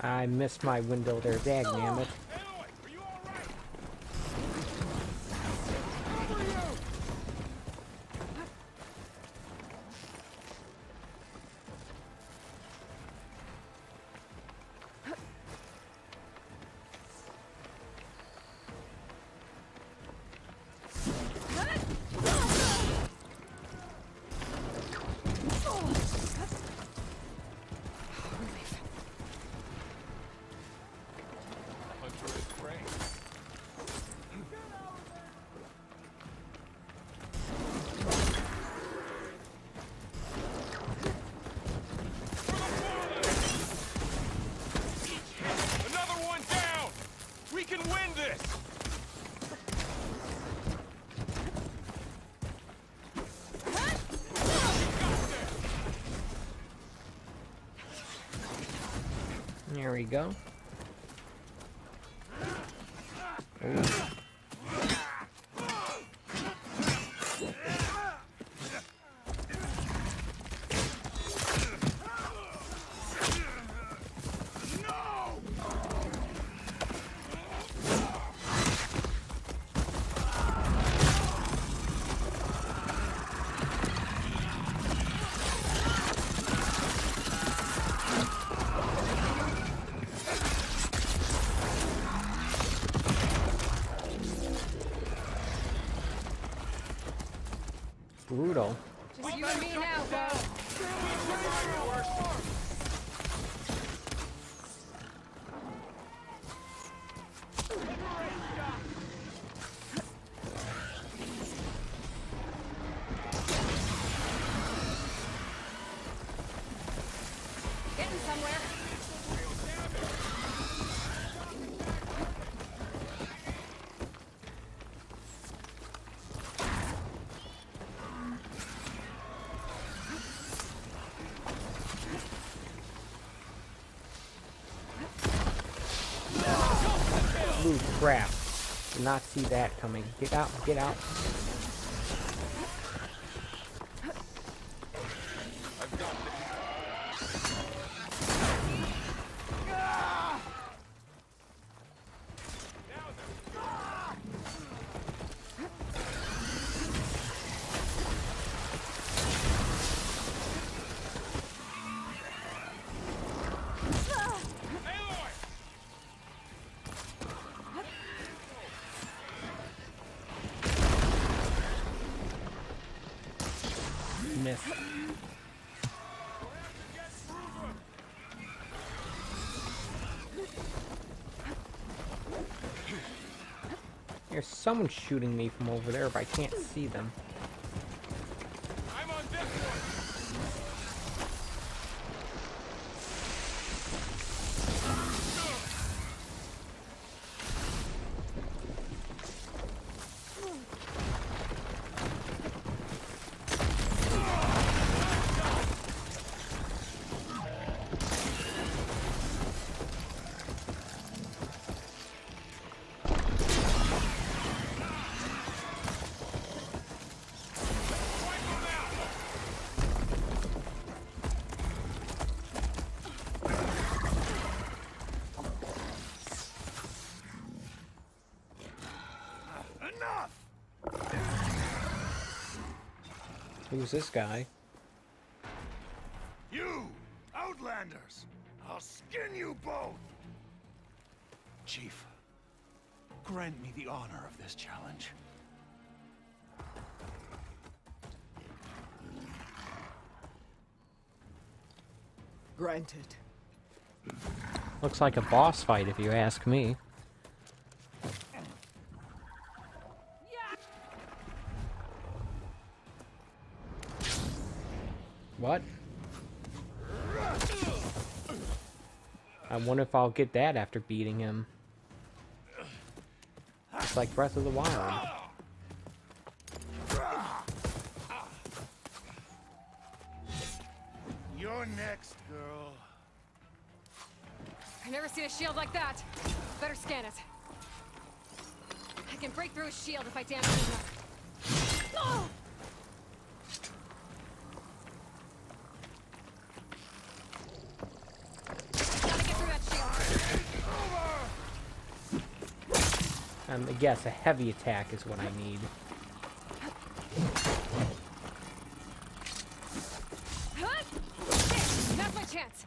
I missed my window there, dagnammit. Another one down. We can win this. There we go. Ooh. Brutal. Just you and me now, Bo. Getting somewhere. Ooh, crap. Did not see that coming. Get out, get out. Miss. There's someone shooting me from over there, but I can't see them. I'm on this one. Who's this guy? You! Outlanders! I'll skin you both! Chief, grant me the honor of this challenge. Granted. Looks like a boss fight, if you ask me. What? I wonder if I'll get that after beating him. It's like Breath of the Wild. You're next, girl. I've never seen a shield like that. Better scan it. I can break through a shield if I damage it enough. Oh! Gotta get through that shield. Yes, a heavy attack is what I need. There, now's my chance.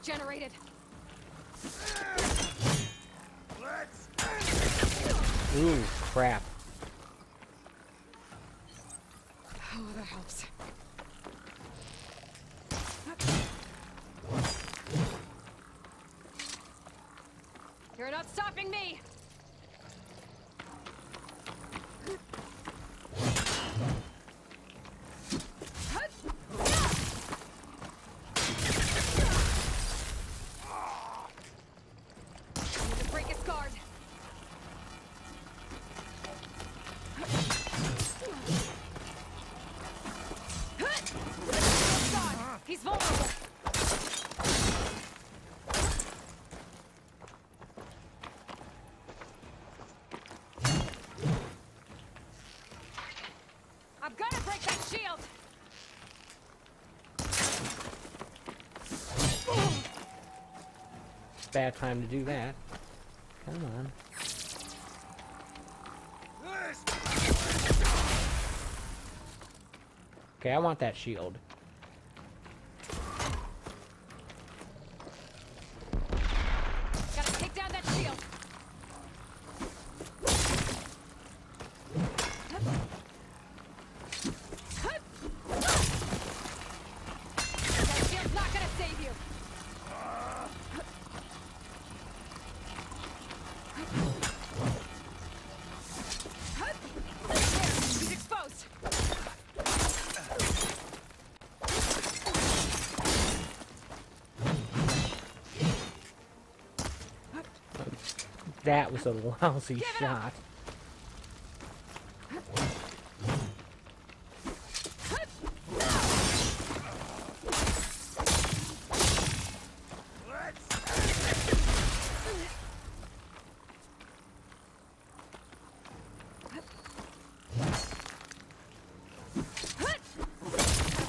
Generated. Ooh, crap. Oh, that helps. You're not stopping me. He's vulnerable. I've got to break that shield. Bad time to do that. Come on. Okay, I want that shield. Gotta take down that shield. That shield's not gonna save you. There, he's exposed. That was a lousy shot.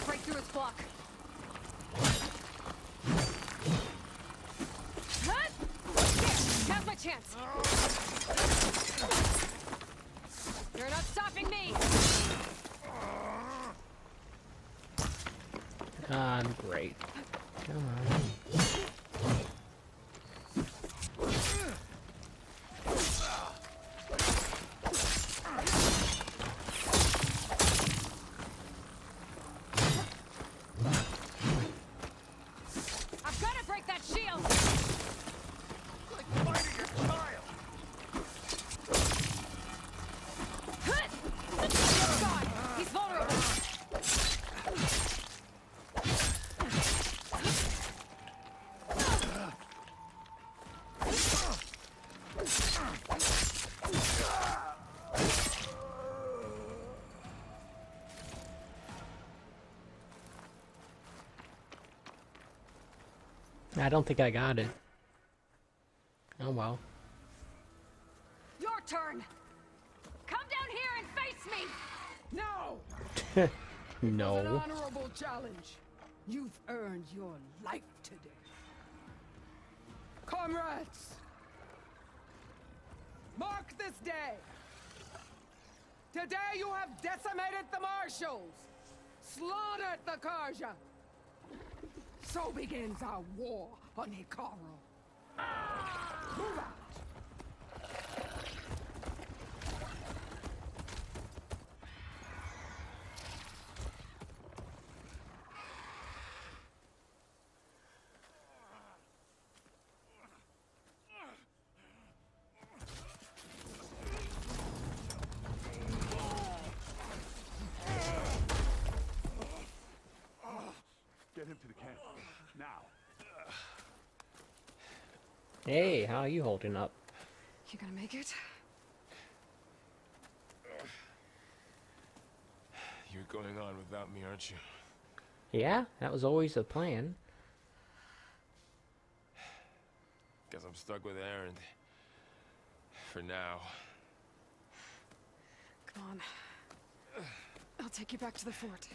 Break through his block. Now's my chance. You're not stopping me. Ah, great. Come on. I've got to break that shield. Like fighting a child. Shield's gone. He's vulnerable. I don't think I got it. Oh well. turn. Come down here and face me. No! No. An honorable challenge. You've earned your life today. Comrades! Mark this day. Today you have decimated the marshals, slaughtered the Karja. So begins our war on Hikaru. Move out! Get him to the camp. Now. Hey, how are you holding up? You gonna make it? You're going on without me, aren't you? Yeah, that was always the plan. Guess I'm stuck with Aaron. For now. Come on. I'll take you back to the fort.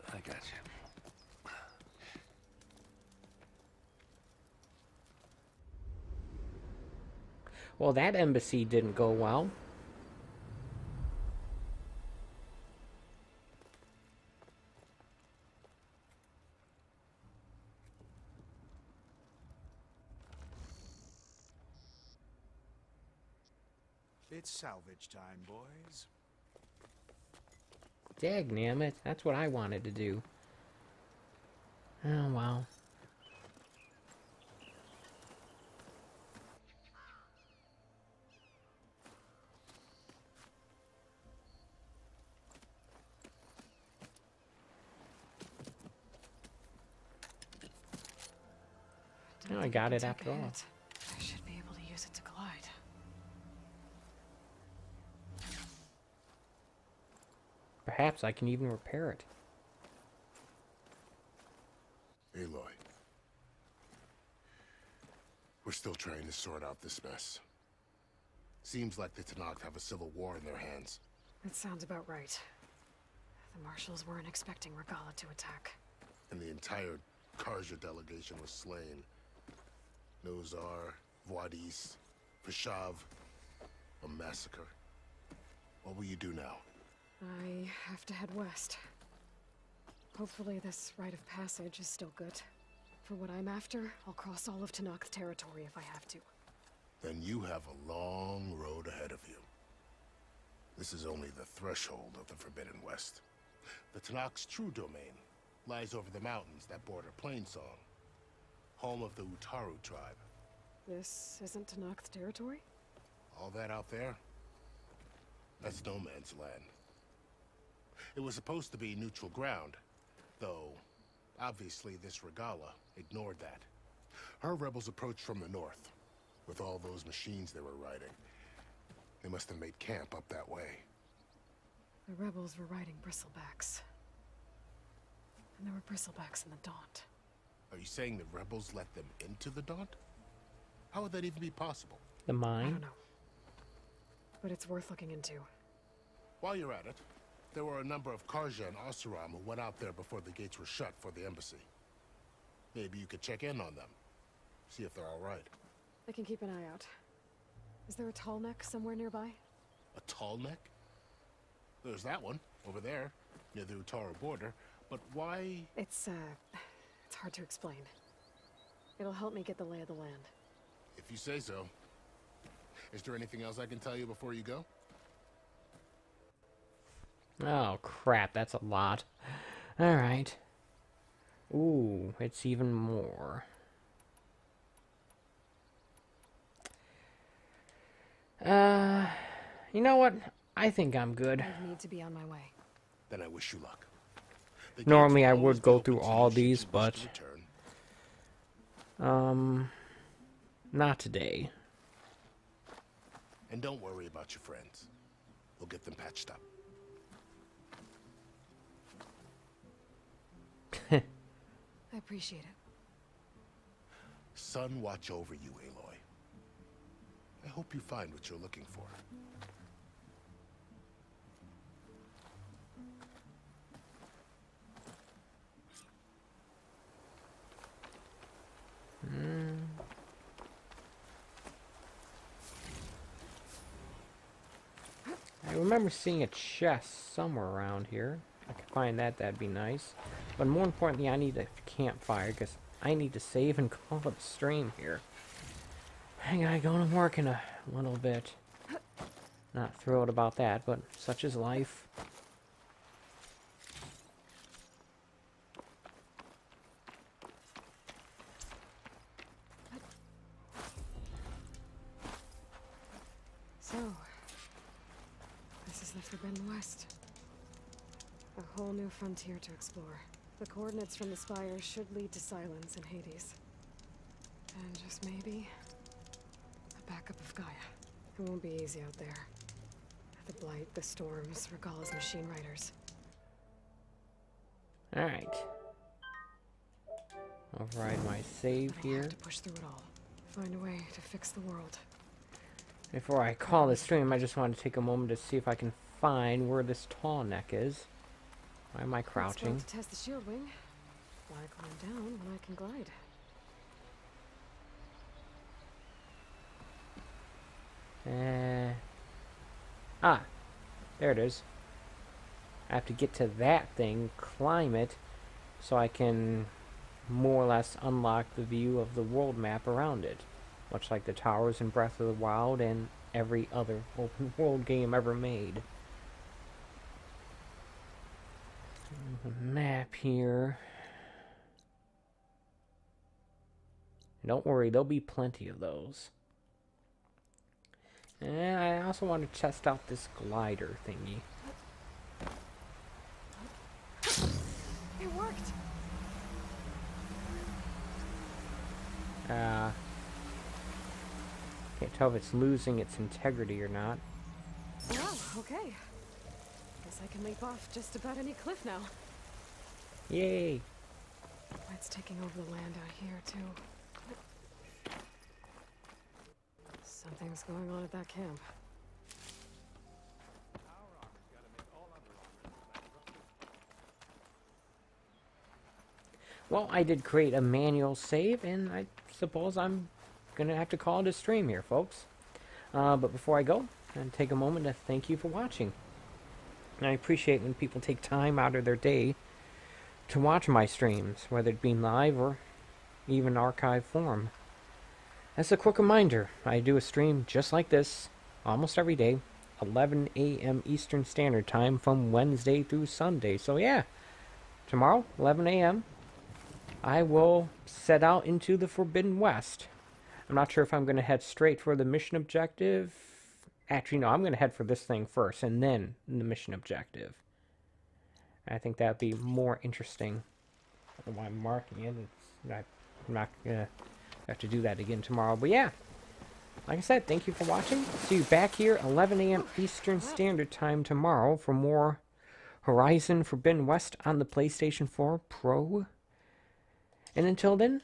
I got you. Well, that embassy didn't go well. It's salvage time, boys. Dagnammit, that's what I wanted to do. Oh, well. Oh, I got it after all. I should be able to use it to glide. Perhaps I can even repair it. Aloy. We're still trying to sort out this mess. Seems like the Tenakth have a civil war in their hands. That sounds about right. The marshals weren't expecting Regala to attack. And the entire Karja delegation was slain. Nozar, Voidis, Vashav. A massacre. What will you do now? I have to head west. Hopefully this rite of passage is still good. For what I'm after, I'll cross all of Tenakth territory if I have to. Then you have a long road ahead of you. This is only the threshold of the Forbidden West. The Tenakth's true domain lies over the mountains that border Plainsong, home of the Utaru tribe. This isn't Tenakth territory? All that out there? That's no man's land. It was supposed to be neutral ground, though obviously this Regala ignored that. Her rebels approached from the north, with all those machines they were riding. They must have made camp up that way. The rebels were riding bristlebacks. And there were bristlebacks in the Daunt. Are you saying the rebels let them into the Daunt? How would that even be possible? The I mine? don't know. But it's worth looking into. While you're at it, there were a number of Karja and Oseram who went out there before the gates were shut for the embassy. Maybe you could check in on them. See if they're all right. I can keep an eye out. Is there a tall neck somewhere nearby? A tall neck? There's that one, over there, near the Utaru border. But why? It's hard to explain. It'll help me get the lay of the land. If you say so. Is there anything else I can tell you before you go? Oh, crap, that's a lot. Alright. Ooh, it's even more. You know what? I think I'm good. I need to be on my way. Then I wish you luck. Normally I would go through all these, but Not today. And don't worry about your friends. We'll get them patched up. I appreciate it. Sun watch over you, Aloy. I hope you find what you're looking for. I remember seeing a chest somewhere around here. If I could find that, that'd be nice. But more importantly, I need a campfire, because I need to save and call it a stream here. I gotta go to work in a little bit. Not thrilled about that, but such is life. So, this is the Forbidden West. A whole new frontier to explore. The coordinates from the spire should lead to Silence and Hades. And just maybe, a backup of Gaia. It won't be easy out there. The Blight, the Storms, Regalla's machine riders. Alright. Override my save But I here. have to push through it all. Find a way to fix the world. Before I call this stream, I just wanted to take a moment to see if I can find where this tall neck is. Why am I crouching? To test the shield wing. Why climb down when I can glide? There it is. I have to get to that thing, climb it, so I can more or less unlock the view of the world map around it. Much like the towers in Breath of the Wild and every other open world game ever made. Map here. Don't worry, there'll be plenty of those. And I also want to test out this glider thingy. It worked. Can't tell if it's losing its integrity or not. Wow, okay. Guess I can leap off just about any cliff now. Yay! It's taking over the land out here, too. Something's going on at that camp. Well, I did create a manual save, and I suppose I'm gonna have to call it a stream here, folks. But before I go, I'll take a moment to thank you for watching. And I appreciate when people take time out of their day to watch my streams, whether it be live or even archive form. As a quick reminder, I do a stream just like this almost every day, 11 a.m. Eastern Standard Time from Wednesday through Sunday. So yeah, tomorrow, 11 a.m., I will set out into the Forbidden West. I'm not sure if I'm going to head straight for the mission objective. Actually, no, I'm going to head for this thing first, and then the mission objective. I think that would be more interesting. I don't know why I'm marking it. I'm not going to have to do that again tomorrow. But yeah, like I said, thank you for watching. See you back here, 11 a.m. Eastern Standard Time tomorrow for more Horizon Forbidden West on the PlayStation 4 Pro. And until then,